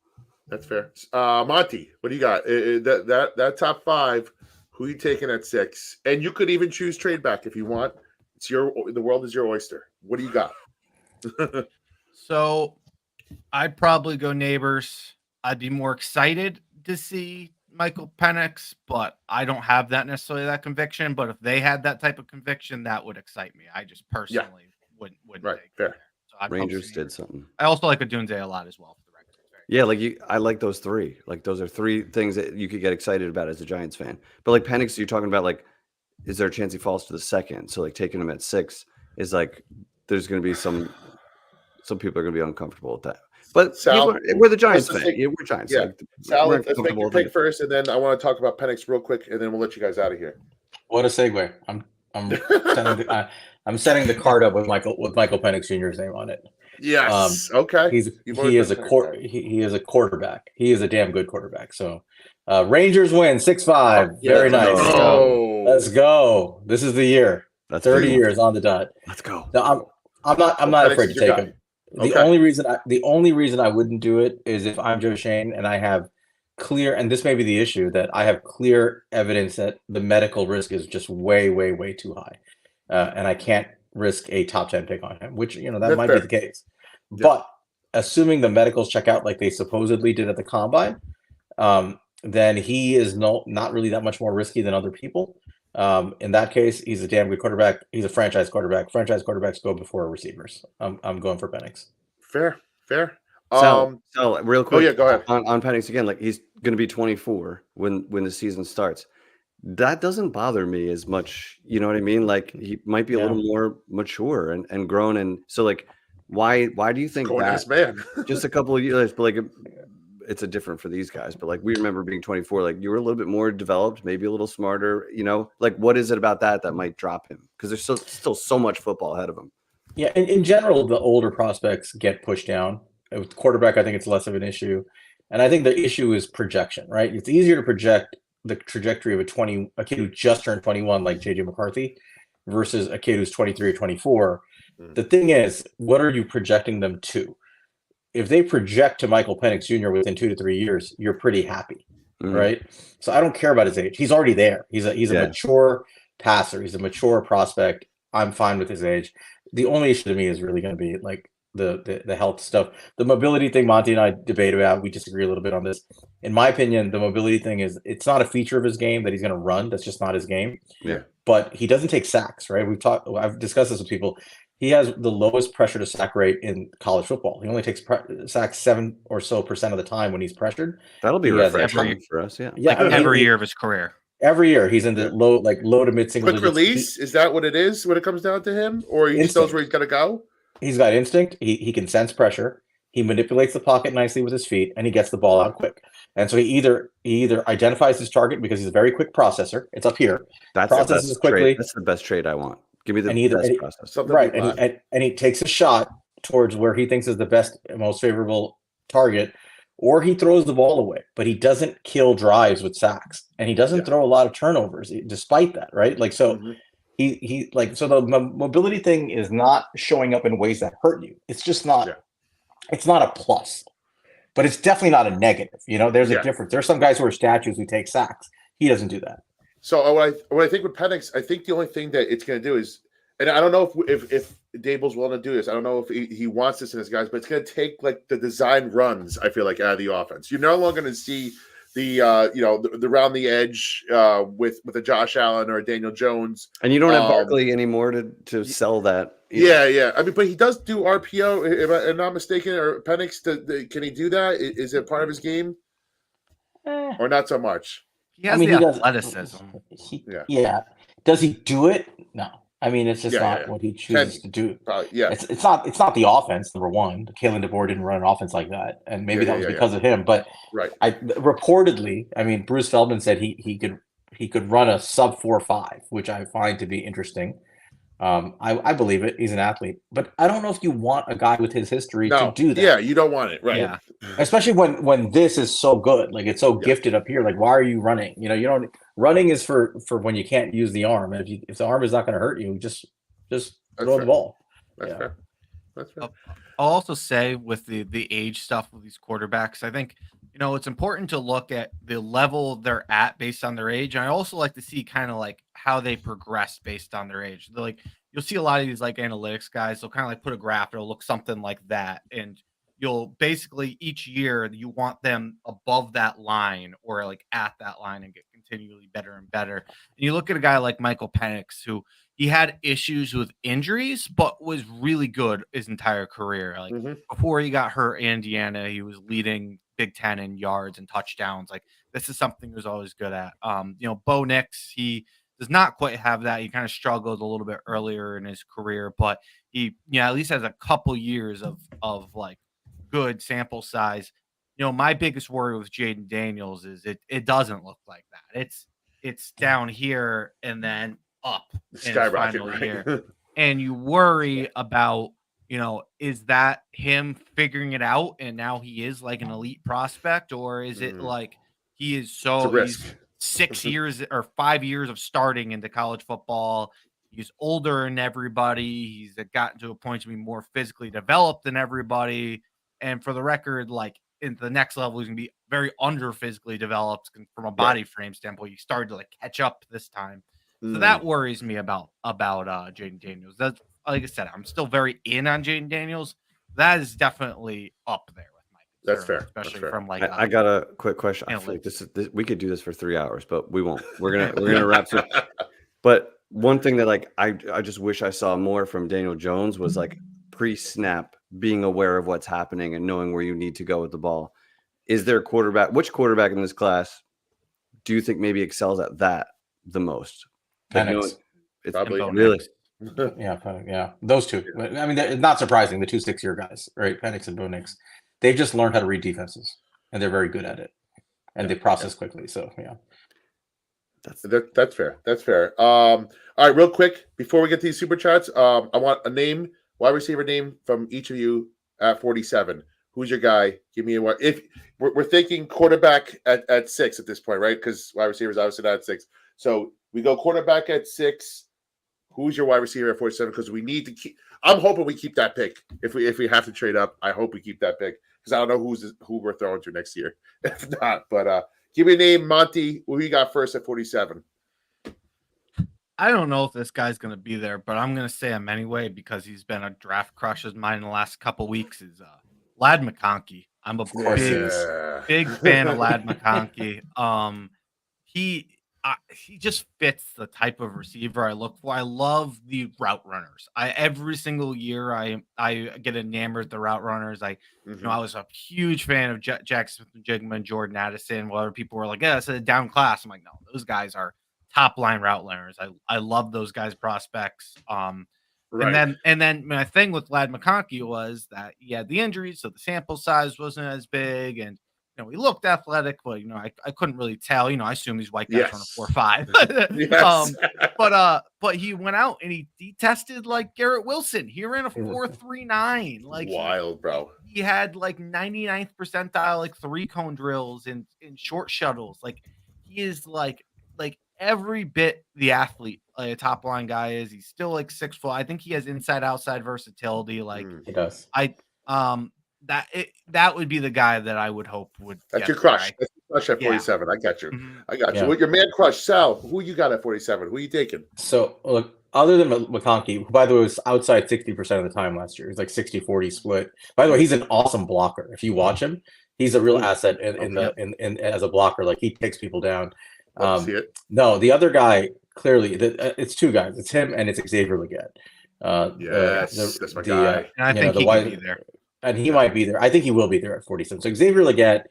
That's fair. Monty, what do you got? That top 5, who are you taking at 6? And you could even choose trade back if you want. The world is your oyster. What do you got? So I'd probably go Neighbors. I'd be more excited to see Michael Penix, but I don't have that conviction. But if they had that type of conviction, that would excite me. I just personally wouldn't take fair. it. So Rangers did something. I also like Odunze a lot as well. For the record. Yeah, I like those 3. Like, those are 3 things that you could get excited about as a Giants fan. But like Penix, you're talking about, like, is there a chance he falls to the second? So like taking him at 6 is like, there's going to be some people are going to be uncomfortable with that. But Sal, we're the Giants fan. We're Giants. Yeah. Like, Sal, let's make your pick first, and then I want to talk about Penix real quick, and then we'll let you guys out of here. What a segue! I'm setting the card up with Michael Penix Jr.'s name on it. Yes. Okay. He is a quarterback. He is a damn good quarterback. So, Rangers win 6-5. Very nice. Let's go. This is the year. That's 30 years on the dot. Let's go. No, I'm not afraid to take him. The only reason I wouldn't do it is if I'm Joe Shane and I have clear, and this may be the issue, that I have clear evidence that the medical risk is just way, way, way too high, and I can't risk a top 10 pick on him, which, you know, that might be the case. Yeah. But assuming the medicals check out like they supposedly did at the combine, then he is not really that much more risky than other people. In that case, he's a damn good quarterback. He's a franchise quarterback. Franchise quarterbacks go before receivers. I'm going for Penix. Fair. So real quick. Oh yeah, go ahead. On Penix again, like, he's going to be 24 when the season starts. That doesn't bother me as much. You know what I mean? Like, he might be a little more mature and grown. And so, like, why do you think that? Man. Just a couple of years, but like, it's a different for these guys. But like, we remember being 24, like, you were a little bit more developed, maybe a little smarter, you know, like, what is it about that might drop him? Because there's still so much football ahead of him. Yeah. In general, the older prospects get pushed down. With quarterback, I think it's less of an issue. And I think the issue is projection, right? It's easier to project the trajectory of a kid who just turned 21, like JJ McCarthy, versus a kid who's 23 or 24. The thing is, what are you projecting them to? If they project to Michael Penix Jr. within 2 to 3 years, you're pretty happy, right? So I don't care about his age. He's already there. He's a mature passer. He's a mature prospect. I'm fine with his age. The only issue to me is really going to be like the health stuff. The mobility thing, Monty and I debate about. We disagree a little bit on this. In my opinion, the mobility thing it's not a feature of his game that he's going to run. That's just not his game. Yeah. But he doesn't take sacks, right? I've discussed this with people. He has the lowest pressure to sack rate in college football. He only takes sacks 7% or so of the time when he's pressured. That'll be refreshing for us. Yeah. Like every year of his career. Every year he's in the low to mid single quick release. Is that what it is when it comes down to him, or he just knows where he's got to go? He's got instinct. He can sense pressure. he manipulates the pocket nicely with his feet, and he gets the ball out quick. And so he either identifies his target because he's a very quick processor. It's up here. That's Processes the best quickly. Trade. That's the best trade I want. Give me the best process. Right, and he takes a shot towards where he thinks is the best, most favorable target, or he throws the ball away. But he doesn't kill drives with sacks, and he doesn't throw a lot of turnovers, despite that. Right, like so. He so the mobility thing is not showing up in ways that hurt you. It's just not. It's not a plus, but it's definitely not a negative. There's a difference. There's some guys who are statues who take sacks. He doesn't do that. So what I think with Penix, I think the only thing that it's going to do is, and I don't know if Dable's willing to do this. I don't know if he wants this in his guys, but it's going to take like the design runs. I feel like out of the offense, you're no longer going to see the the round the edge with a Josh Allen or a Daniel Jones, and you don't have Barkley anymore to sell that. Yeah. I mean, but he does do RPO. If I'm not mistaken, or Penix, can he do that? Is it part of his game, or not so much? He has the athleticism. Does he do it? No. I mean, it's just not what he chooses to do. Probably, It's not the offense. Number one, Kalen DeBoer didn't run an offense like that, and maybe that was because of him. But reportedly, I mean, Bruce Feldman said he could run a sub 4.5, which I find to be interesting. I believe it. He's an athlete, but I don't know if you want a guy with his history to do that. Yeah, you don't want it, right? Yeah, especially when this is so good, like it's so gifted up here. Like, why are you running? You don't. Running is for when you can't use the arm. And if the arm is not going to hurt you, just throw the ball. That's fair. That's fair. I'll also say with the age stuff with these quarterbacks, I think it's important to look at the level they're at based on their age. And I also like to see kind of like how they progress based on their age. They're like, you'll see a lot of these like analytics guys. They'll kind of like put a graph. It'll look something like that, and you'll basically each year you want them above that line or like at that line and get continually better and better. And you look at a guy like Michael Penix, who he had issues with injuries, but was really good his entire career. Like before he got hurt in Indiana, he was leading Big Ten in yards and touchdowns. Like this is something he was always good at. Bo Nix, he does not quite have that. He kind of struggled a little bit earlier in his career, but he, at least has a couple years of like good sample size. My biggest worry with Jaden Daniels is it doesn't look like that. It's down here and then up skyrocket, right? Year. And you worry about, is that him figuring it out and now he is like an elite prospect, or is it like he is he's 6 years or 5 years of starting into college football. He's older than everybody. He's gotten to a point to be more physically developed than everybody. And for the record, like in the next level, he's going to be very under physically developed from a body frame standpoint. He started to like catch up this time. So that worries me about Jaden Daniels. That's, like I said, I'm still very in on Jaden Daniels. That is definitely up there with Mike. That's fair. Especially That's fair. from like I got a quick question. I feel like this we could do this for 3 hours, but we won't. We're gonna wrap it. But one thing that like I just wish I saw more from Daniel Jones was like pre-snap being aware of what's happening and knowing where you need to go with the ball. Is there a quarterback? Which quarterback in this class do you think maybe excels at that the most? Penix. It's probably really. Yeah, those two. I mean, it's not surprising, the 2 6-year guys, right? Penix and Bo Nix. They've just learned how to read defenses, and they're very good at it, and they process quickly. So that's fair. That's fair. All right, real quick before we get to these super chats, I want a name, wide receiver name from each of you at 47. Who's your guy? Give me a what? If we're thinking quarterback at 6 at this point, right? Because wide receivers obviously not at 6. So we go quarterback at 6. Who's your wide receiver at 47? Because we need to keep. I'm hoping we keep that pick. If we have to trade up, I hope we keep that pick because I don't know who we're throwing to next year. If not, but give me a name, Monty. Who you got first at 47? I don't know if this guy's going to be there, but I'm going to say him anyway because he's been a draft crush of mine in the last couple weeks. Is Lad McConkey. I'm a big fan of Lad McConkey. He just fits the type of receiver I look for. I love the route runners. Every single year I get enamored with the route runners. I was a huge fan of Jackson Smith-Njigba and Jordan Addison. While other people were like, yeah, it's a down class. I'm like, no, those guys are top line route runners. I love those guys' prospects. Right. And then my thing with Ladd McConkey was that he had the injuries, so the sample size wasn't as big, and he looked athletic, but I couldn't really tell. I assume these white guys run a 4.5. Yes. But he went out and he tested like Garrett Wilson. He ran a 4.39. Like wild, bro. He had like 99th percentile, like 3-cone drills and short shuttles. Like he is like every bit the athlete a top line guy is. He's still like 6 foot. I think he has inside outside versatility. Like he does. That would be the guy that I would hope would. That's your crush. That's your crush at 47. I got you. Mm-hmm. I got you. With your man crush, Sal, who you got at 47? Who are you taking? So look, other than McConkey, who by the way was outside 60% of the time last year, he's like 60-40 split. By the way, he's an awesome blocker. If you watch him, he's a real asset in as a blocker. Like he takes people down. See it. No, the other guy clearly it's two guys. It's him and it's Xavier Legette. That's my guy. And I think he can be there. And he might be there. I think he will be there at 47. So Xavier Legette,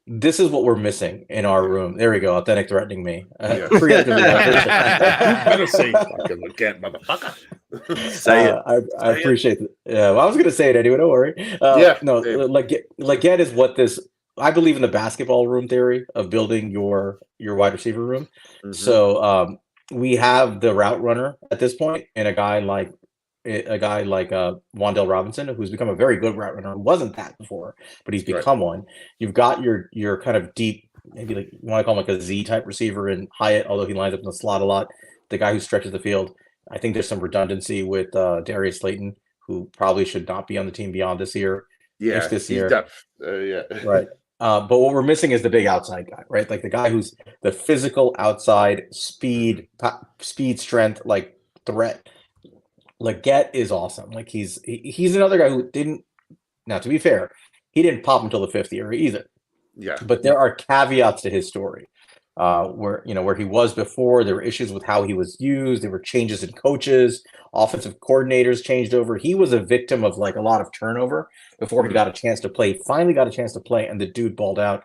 this is what we're missing in our room. There we go. Authentic threatening me. Preemptively. Better say fucking Legette, motherfucker. Say it. I appreciate it. Yeah, well, I was going to say it anyway. Don't worry. No, Legette is what this. I believe in the basketball room theory of building your wide receiver room. Mm-hmm. So we have the route runner at this point, and a guy like Wan'Dale Robinson, who's become a very good route runner. Who wasn't that before, but he's become one. You've got your kind of deep, maybe like you want to call him like a Z type receiver in Hyatt, although he lines up in the slot a lot. The guy who stretches the field. I think there's some redundancy with Darius Slayton, who probably should not be on the team beyond this year. Yeah, this year. Right. But what we're missing is the big outside guy, right? Like the guy who's the physical outside speed, strength, like threat. Legette is awesome. Like he's another guy who didn't. Now, to be fair, he didn't pop until the 5th year either. Yeah. But there are caveats to his story, where he was before. There were issues with how he was used. There were changes in coaches, offensive coordinators changed over. He was a victim of like a lot of turnover before he got a chance to play. Finally got a chance to play, and the dude balled out.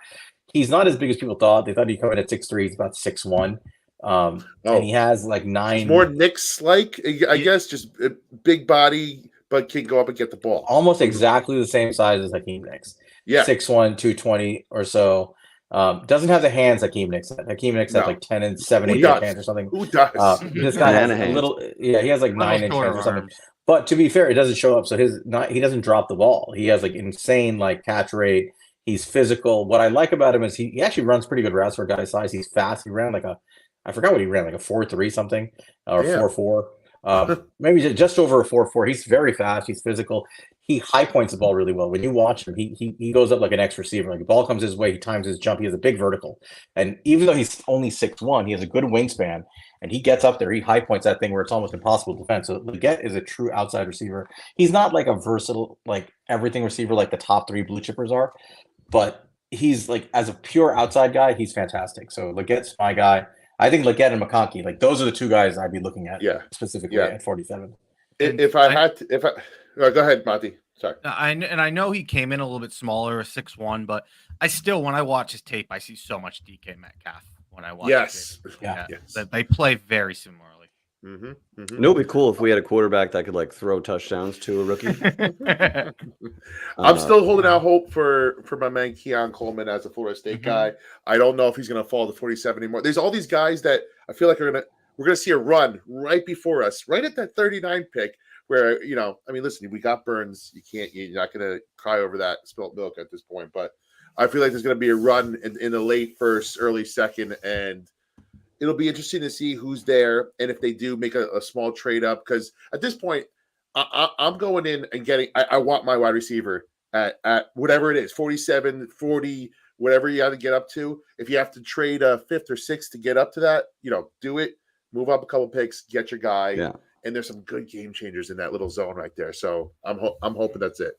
He's not as big as people thought. They thought he'd come in at 6'3". He's about 6'1". And he has like 9. It's more Knicks like, I guess, just a big body, but can go up and get the ball. Almost exactly the same size as Hakeem Nicks. Yeah, 6'1", 220 or so. Doesn't have the hands Hakeem Nicks had. Hakeem Nicks had like 10 and 7, 8 hands or something. Who does? This guy has a little. Yeah, he has like 9-inch hands or something. But to be fair, it doesn't show up. So he doesn't drop the ball. He has like insane like catch rate. He's physical. What I like about him is he actually runs pretty good routes for a guy's size. He's fast. He ran like I forgot what he ran, like a 4.3 something or 4.4. Maybe just over a 4.4. He's very fast. He's physical. He high points the ball really well. When you watch him, he goes up like an X receiver. Like the ball comes his way, he times his jump. He has a big vertical. And even though he's only 6'1", he has a good wingspan. And he gets up there. He high points that thing where it's almost impossible to defend. So Legette is a true outside receiver. He's not like a versatile, like everything receiver like the top 3 blue chippers are. But he's like, as a pure outside guy, he's fantastic. So Legette's my guy. I think Legette and McConkey, like those are the two guys I'd be looking at specifically at 47. Go ahead, Monty. Sorry. I know he came in a little bit smaller, 6'1", but I still, when I watch his tape, I see so much DK Metcalf when I watch his tape. They play very similarly. Mm-hmm. Mm-hmm. It would be cool if we had a quarterback that could like throw touchdowns to a rookie. I'm still holding out hope for my man Keon Coleman as a Florida State guy. I don't know if he's going to fall to 47 anymore. There's all these guys that I feel like we're going to see a run right before us, right at that 39 pick. Where listen, we got Burns. You're not going to cry over that spilt milk at this point. But I feel like there's going to be a run in the late first, early second, and it'll be interesting to see who's there and if they do make a small trade up. Because at this point, I'm going in and getting. I want my wide receiver at whatever it is, 47, 40, whatever you got to get up to. If you have to trade a 5th or 6th to get up to that, do it. Move up a couple picks, get your guy. Yeah. And there's some good game changers in that little zone right there. So I'm hoping that's it.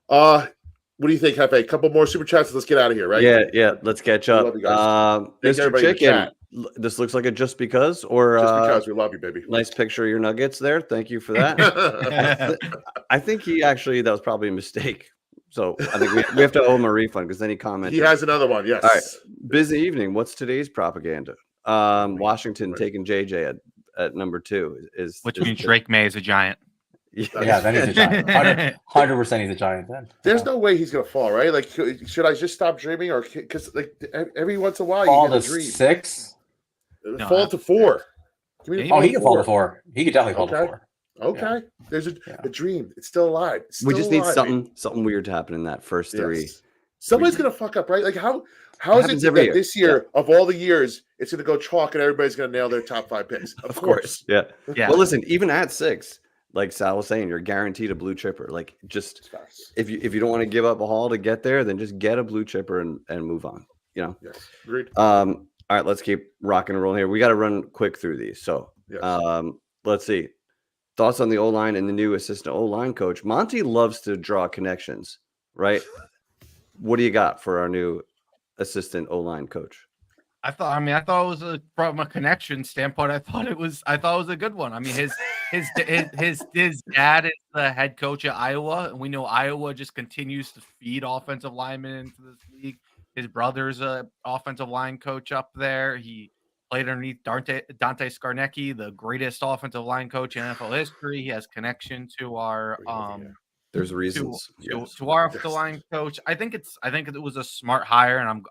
What do you think, Hefe? A couple more super chats. Let's get out of here, right? Yeah. Let's catch up. Mr. Chicken, this looks like a just because, or just because we love you, baby. Nice picture of your nuggets there. Thank you for that. I think that was probably a mistake. So I think we have to owe him a refund because then he commented. He has another one. Yes. All right. Busy evening. What's today's propaganda? Washington taking JJ at number 2. Which means Drake May is a Giant. Yeah, then he's a Giant. 100% he's a Giant then. There's no way he's gonna fall, right? Like, should I just stop dreaming, or because like every once in a while fall you get to a dream. 6? Fall to 4. He can fall to 4. He could definitely fall to 4. Okay, there's a dream. It's still alive. We just need something weird to happen in that first 3. Somebody's gonna fuck up, right? Like how is it that this year of all the years it's gonna go chalk and everybody's gonna nail their top 5 picks? Of course. Yeah. Well, listen, even at 6, like Sal was saying, you're guaranteed a blue chipper. Like, just if you don't want to give up a haul to get there, then just get a blue chipper and move on. You know. Yes. Agreed. All right, let's keep rocking and rolling here. We got to run quick through these. So, let's see. Thoughts on the O-line and the new assistant O-line coach. Monte loves to draw connections, right? What do you got for our new assistant O-line coach? I thought it was from a connection standpoint. I thought it was a good one. I mean, his dad is the head coach at Iowa, and we know Iowa just continues to feed offensive linemen into this league. His brother's a offensive line coach up there. He played underneath Dante Scarnecchi, the greatest offensive line coach in NFL history. He has connection to our there's reasons to our offensive line coach. I think it was a smart hire, and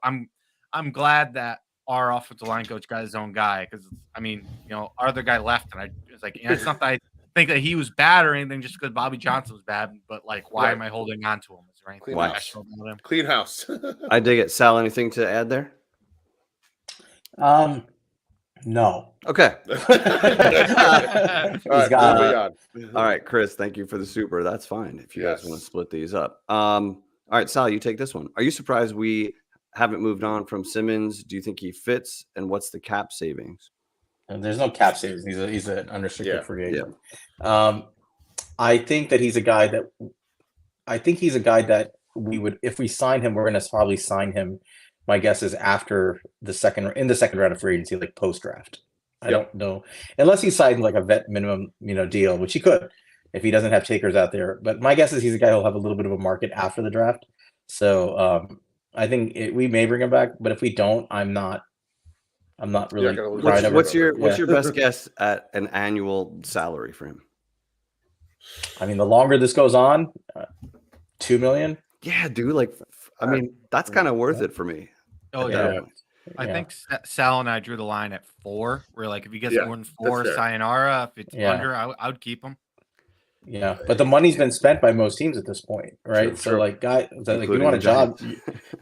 I'm glad that our offensive line coach got his own guy, because I mean, our other guy left, and I was like, it's not that I think that he was bad or anything, just because Bobby Johnson was bad, but like, why am I holding on to him? Is there anything special about him? Clean house. I dig it. Sal, anything to add there? No. Okay. All right, Chris, thank you for the super. That's fine if you guys want to split these up. All right, Sal, you take this one. Are you surprised we haven't moved on from Simmons? Do you think he fits? And what's the cap savings? There's no cap savings. He's an unrestricted free agent. I think that he's a guy that we would, if we sign him, we're going to probably sign him. My guess is after in the second round of free agency, like post draft. I don't know, unless he signed like a vet minimum, deal, which he could if he doesn't have takers out there. But my guess is he's a guy who'll have a little bit of a market after the draft. So I think we may bring him back, but if we don't, I'm not really. What's your best guess at an annual salary for him? I mean, the longer this goes on, $2 million. Yeah, dude. Like, I mean, that's kind of worth it for me. Oh yeah. I think Sal and I drew the line at 4. We're like, if he gets more than 4, sayonara. If it's under, I would keep him. Yeah, but the money's been spent by most teams at this point, right? So like, guys, like you want a job,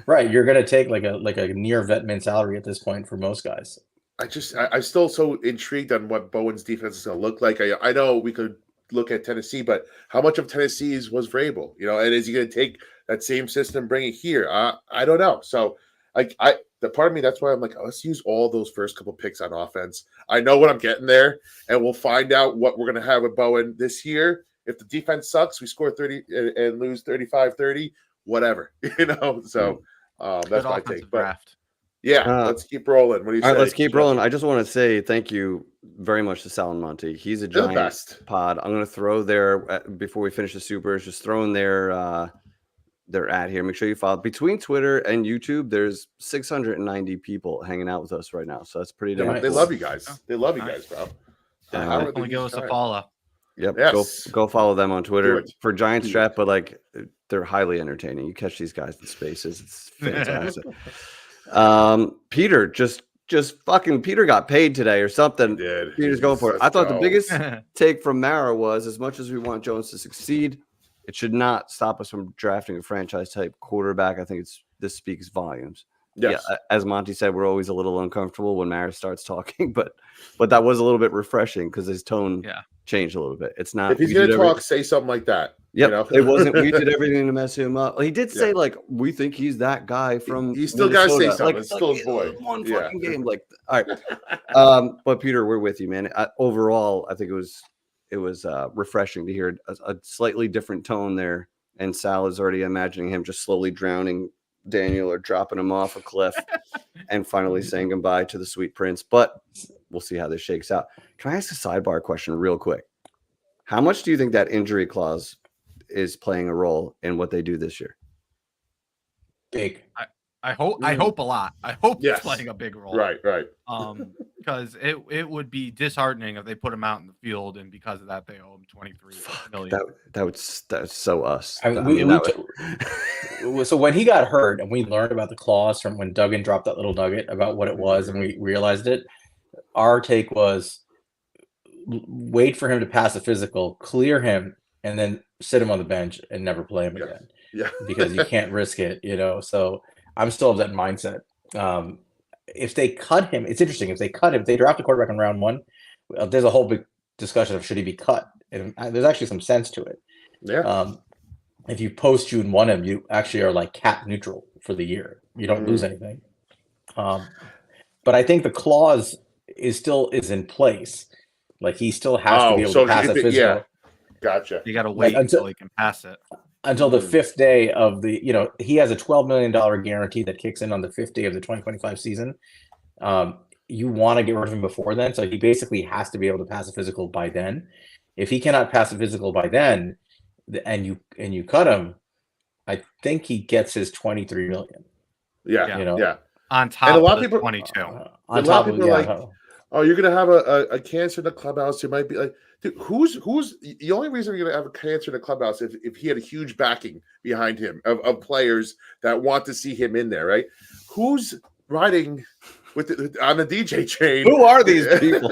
right? You're gonna take like a near vet min salary at this point for most guys. I'm still so intrigued on what Bowen's defense is gonna look like. I know we could look at Tennessee, but how much of Tennessee's was Vrabel? And is he gonna take that same system, bring it here? I don't know. So the part of me, that's why I'm like, let's use all those first couple picks on offense. I know what I'm getting there, and we'll find out what we're going to have with Bowen this year. If the defense sucks, we score 30 and lose 35-30, whatever, So that's my take. But let's keep rolling. What do you say? All right, let's keep rolling. I just want to say thank you very much to Sal and Monte. He's a giant pod. I'm going to throw before we finish the supers, just throw in their ad here. Make sure you follow. Between Twitter and YouTube, there's 690 people hanging out with us right now. So that's pretty damn They love you guys. They love you guys, bro. Only give us a follow. Yep. Yes. Go follow them on Twitter for Giant Strap, but like they're highly entertaining. You catch these guys in spaces. It's fantastic. Peter just fucking Peter got paid today or something. Peter's going for it. I thought the biggest take from Mara was, as much as we want Jones to succeed, it should not stop us from drafting a franchise type quarterback. I think this speaks volumes. Yes. Yeah, as Monty said, we're always a little uncomfortable when Maris starts talking, but that was a little bit refreshing because his tone changed a little bit. It's not, if he's gonna talk, say something like that. Yep. It wasn't we did everything to mess him up. He did say like, we think he's that guy from you still gotta say something. It's still his boy. One fucking game. Like, all right. But Peter, we're with you, man. Overall, I think it was refreshing to hear a slightly different tone there. And Sal is already imagining him just slowly drowning Daniel or dropping him off a cliff and finally saying goodbye to the sweet prince. But we'll see how this shakes out. Can I ask a sidebar question real quick? How much do you think that injury clause is playing a role in what they do this year? Big. I hope a lot. I hope Yes. he's playing a big role. Right. Because it would be disheartening if they put him out in the field and because of that they owe him $23 million. That's so us. So when he got hurt and we learned about the clause from when Duggan dropped that little nugget about what it was and we realized it, our take was wait for him to pass a physical, clear him, and then sit him on the bench and never play him again. Yeah. Because you can't risk it, So I'm still of that mindset. If they cut him, it's interesting. If they cut him, if they draft a quarterback in round 1, there's a whole big discussion of should he be cut. And there's actually some sense to it. Yeah. If you post June 1 him, you actually are like cap neutral for the year. You don't lose anything. But I think the clause is in place. Like he still has to be able to pass a physical. Yeah. Gotcha. You got to wait until he can pass it. Until the 5th day of the, he has a $12 million guarantee that kicks in on the 5th day of the 2025 season. You want to get rid of him before then. So he basically has to be able to pass a physical by then. If he cannot pass a physical by then and you cut him, I think he gets his $23 million. Yeah. On top and a lot of of people, 22. On top of people are like, oh, you're gonna have a cancer in the clubhouse. You might be like, dude, who's the only reason you're gonna have a cancer in the clubhouse if he had a huge backing behind him of players that want to see him in there, right? Who's riding on the DJ train? Who are these people?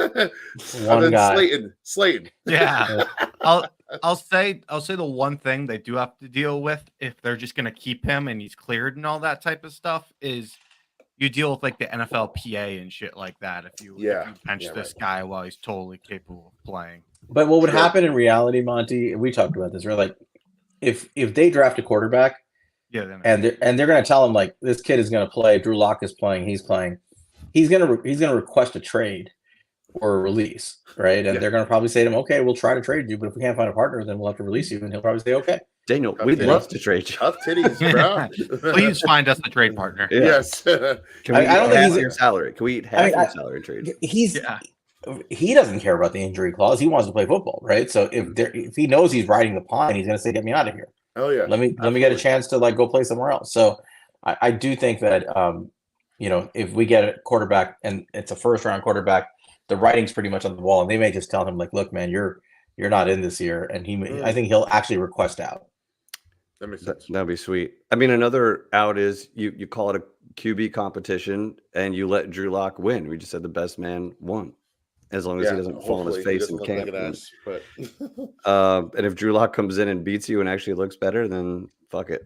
One guy. Slayton. Yeah. I'll say the one thing they do have to deal with if they're just gonna keep him and he's cleared and all that type of stuff is you deal with like the NFLPA and shit like that if you bench this guy while he's totally capable of playing. But what would happen in reality, Monty? We talked about this. We're like, if they draft a quarterback, and they're going to tell him like this kid is going to play. Drew Lock is playing. He's playing. He's going to request a trade or a release, right? And they're going to probably say to him, "Okay, we'll try to trade you, but if we can't find a partner, then we'll have to release you." And he'll probably say, "Okay." Daniel, we'd love to trade you. Tough titties, bro. Please find us a trade partner. Yeah. Yes. Can we I don't think half he's your salary? Can we eat half your salary trade? He doesn't care about the injury clause. He wants to play football, right? So if he knows he's riding the pine, he's going to say, "Get me out of here." Oh yeah. Let me get a chance to like go play somewhere else. So I do think that if we get a quarterback and it's a first round quarterback, the writing's pretty much on the wall, and they may just tell him like, "Look, man, you're not in this year," and I think he'll actually request out. That makes sense. That'd be sweet. I mean, another out is you call it a QB competition and you let Drew Lock win. We just said the best man won, as long as he doesn't fall on his face in camp. And if Drew Lock comes in and beats you and actually looks better, then fuck it.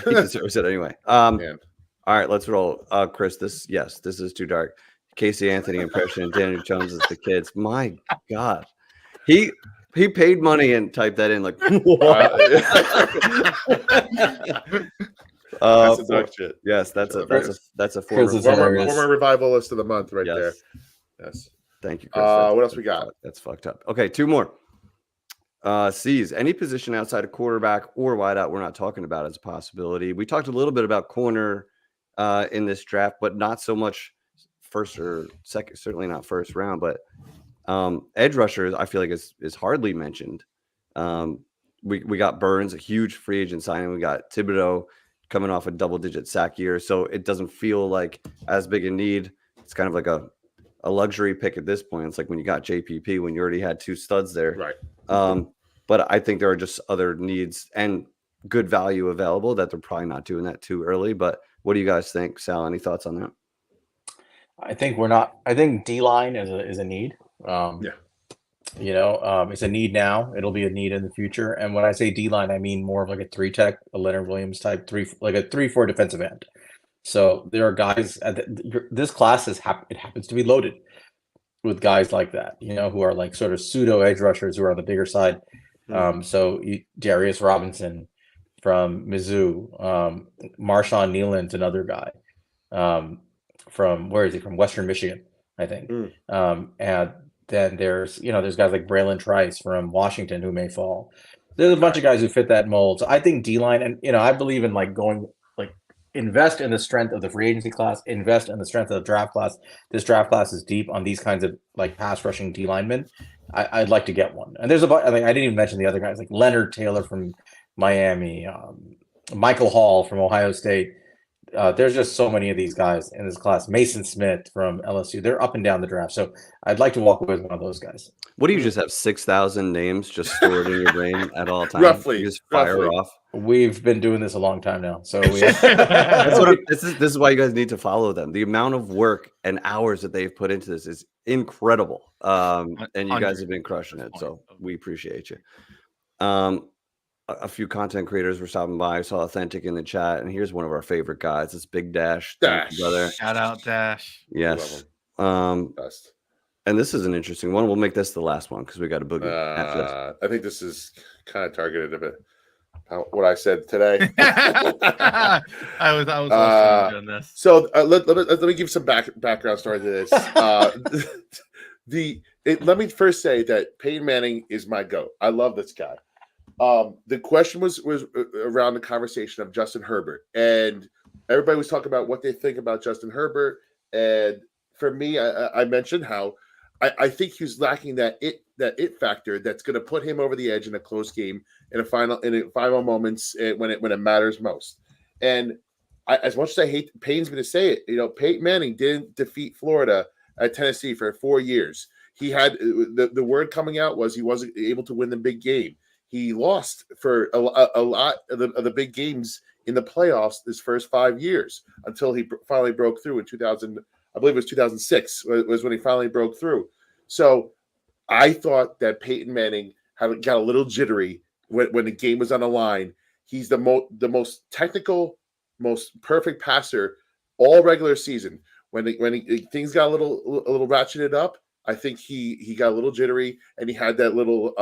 He deserves it anyway. All right, let's roll. Chris, this is too dark. Casey Anthony impression and Daniel Jones as the kids. My God. He paid money and typed that in like that's a dark shit. Yes, that's a former revivalist of the month right there. Yes. Thank you, Chris. What else we got? That's fucked up. Okay, 2 more. C's, any position outside of quarterback or wideout we're not talking about as a possibility. We talked a little bit about corner in this draft, but not so much first or second, certainly not first round, but edge rushers, I feel like is hardly mentioned. We got Burns, a huge free agent signing. We got Thibodeau coming off a double-digit sack year, so it doesn't feel like as big a need. It's kind of like a luxury pick at this point. It's like when you got JPP when you already had 2 studs there. Right. But I think there are just other needs and good value available that they're probably not doing that too early. But what do you guys think, Sal? Any thoughts on that? I think D-line is a need. It's a need now. It'll be a need in the future. And when I say D-line, I mean more of like a 3-tech, a Leonard Williams type 3-4 defensive end. So there are guys this class it happens to be loaded with guys like that, who are like sort of pseudo edge rushers who are on the bigger side. So Darius Robinson from Mizzou, Marshawn Nealon's another guy from Western Michigan, I think. And then there's guys like Braylon Trice from Washington who may fall. There's a bunch of guys who fit that mold. So I think D-line, and I believe in like going like invest in the strength of the free agency class, invest in the strength of the draft class. This draft class is deep on these kinds of like pass rushing D linemen. I'd like to get one. And there's I didn't even mention the other guys like Leonard Taylor from Miami, Michael Hall from Ohio State. There's just so many of these guys in this class. Mason Smith from LSU, they're up and down the draft. So I'd like to walk away with one of those guys. What do you just have 6,000 names just stored in your brain at all times? Roughly, You just fire roughly. off. We've been doing this a long time now, so we. This is why you guys need to follow them. The amount of work and hours that they've put into this is incredible, and you guys have been crushing it. So we appreciate you. A few content creators were stopping by. I saw Authentic in the chat, and here's one of our favorite guys. It's Big Dash. Thank you, brother. Shout out Dash. Yes. Best. And this is an interesting one. We'll make this the last one because we got a boogie after this. I think this is kind of targeted a bit. What I said today. I was doing this. So let me give some background story to this. Let me first say that Peyton Manning is my GOAT. I love this guy. The question was around the conversation of Justin Herbert, and everybody was talking about what they think about Justin Herbert. And for me, I mentioned how I think he was lacking that it factor that's going to put him over the edge in a close game in final moments when it matters most. And as much as it pains me to say it, Peyton Manning didn't defeat Florida at Tennessee for 4 years. He had the word coming out was he wasn't able to win the big game. He lost for a lot of the big games in the playoffs his first 5 years until he finally broke through in 2000. I believe it was 2006 was when he finally broke through. So I thought that Peyton Manning got a little jittery when the game was on the line. He's the most technical, most perfect passer all regular season. When things got a little ratcheted up, I think he got a little jittery and he had that little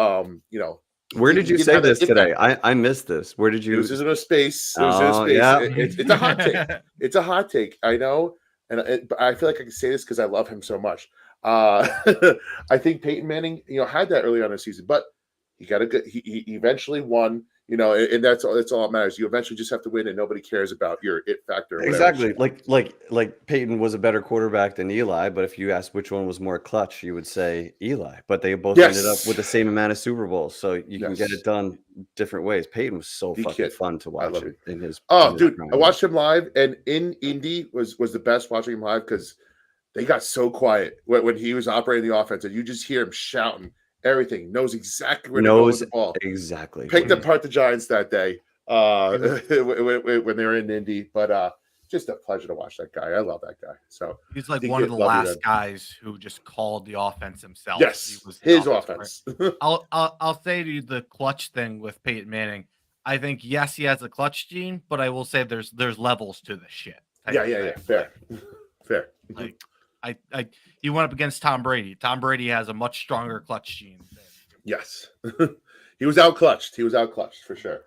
Where did you say this today? I missed this. Where did you? It was in a space. Yeah. It's a hot take. It's a hot take. I know, but I feel like I can say this because I love him so much. I think Peyton Manning, had that early on in the season, but he got a good. He eventually won. And that's all that matters. You eventually just have to win, and nobody cares about your it factor. Exactly. Like Peyton was a better quarterback than Eli, but if you asked which one was more clutch, you would say Eli. But they both ended up with the same amount of Super Bowls, so you can get it done different ways. Peyton was so fucking fun to watch in his. Dude, I watched him live, and in Indy was the best watching him live because they got so quiet when he was operating the offense, and you just hear him shouting. Everything knows exactly where to go with the ball. Exactly. Picked apart the Giants that day when they were in Indy, but just a pleasure to watch that guy. I love that guy. So he's like one of the last guys who just called the offense himself. Yes, he was his offense. I'll say to you the clutch thing with Peyton Manning. I think yes, he has a clutch gene, but I will say there's levels to the shit. Yeah. Fair. Like. He went up against Tom Brady. Tom Brady has a much stronger clutch gene. Yes. He was out clutched for sure.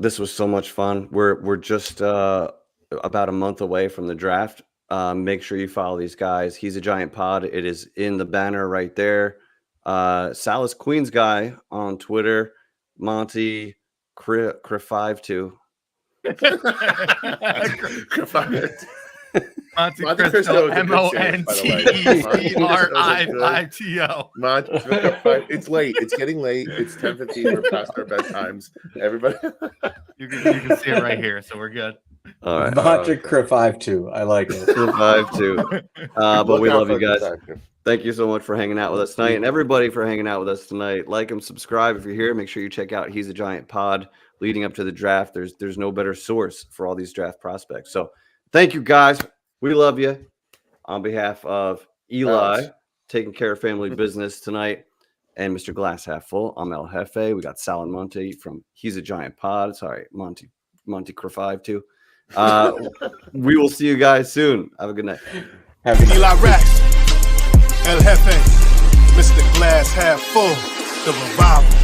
This was so much fun. We're just about a month away from the draft. Make sure you follow these guys. He's a Giant Pod. It is in the banner right there. Sal is Queens guy on Twitter. Monte Cri52. Monte Cristo, MONTECRIFITO. It's late. It's getting late. It's 10:15. We're past our bedtimes. Everybody, you can see it right here, so we're good. All right, Monte Cri52. I like it. Cri52. But we love you guys. Thank you so much for hanging out with us tonight, and everybody for hanging out with us tonight. Like and subscribe if you're here. Make sure you check out He's a Giant Pod. Leading up to the draft, there's no better source for all these draft prospects. So. Thank you, guys. We love you. On behalf of Eli, taking care of family business tonight, and Mr. Glass Half Full, I'm El Jefe. We got Sal and Monte from He's a Giant Pod. Sorry, Monte Cri52. We will see you guys soon. Have a good night. Eli Rax, El Jefe, Mr. Glass Half Full, the revival.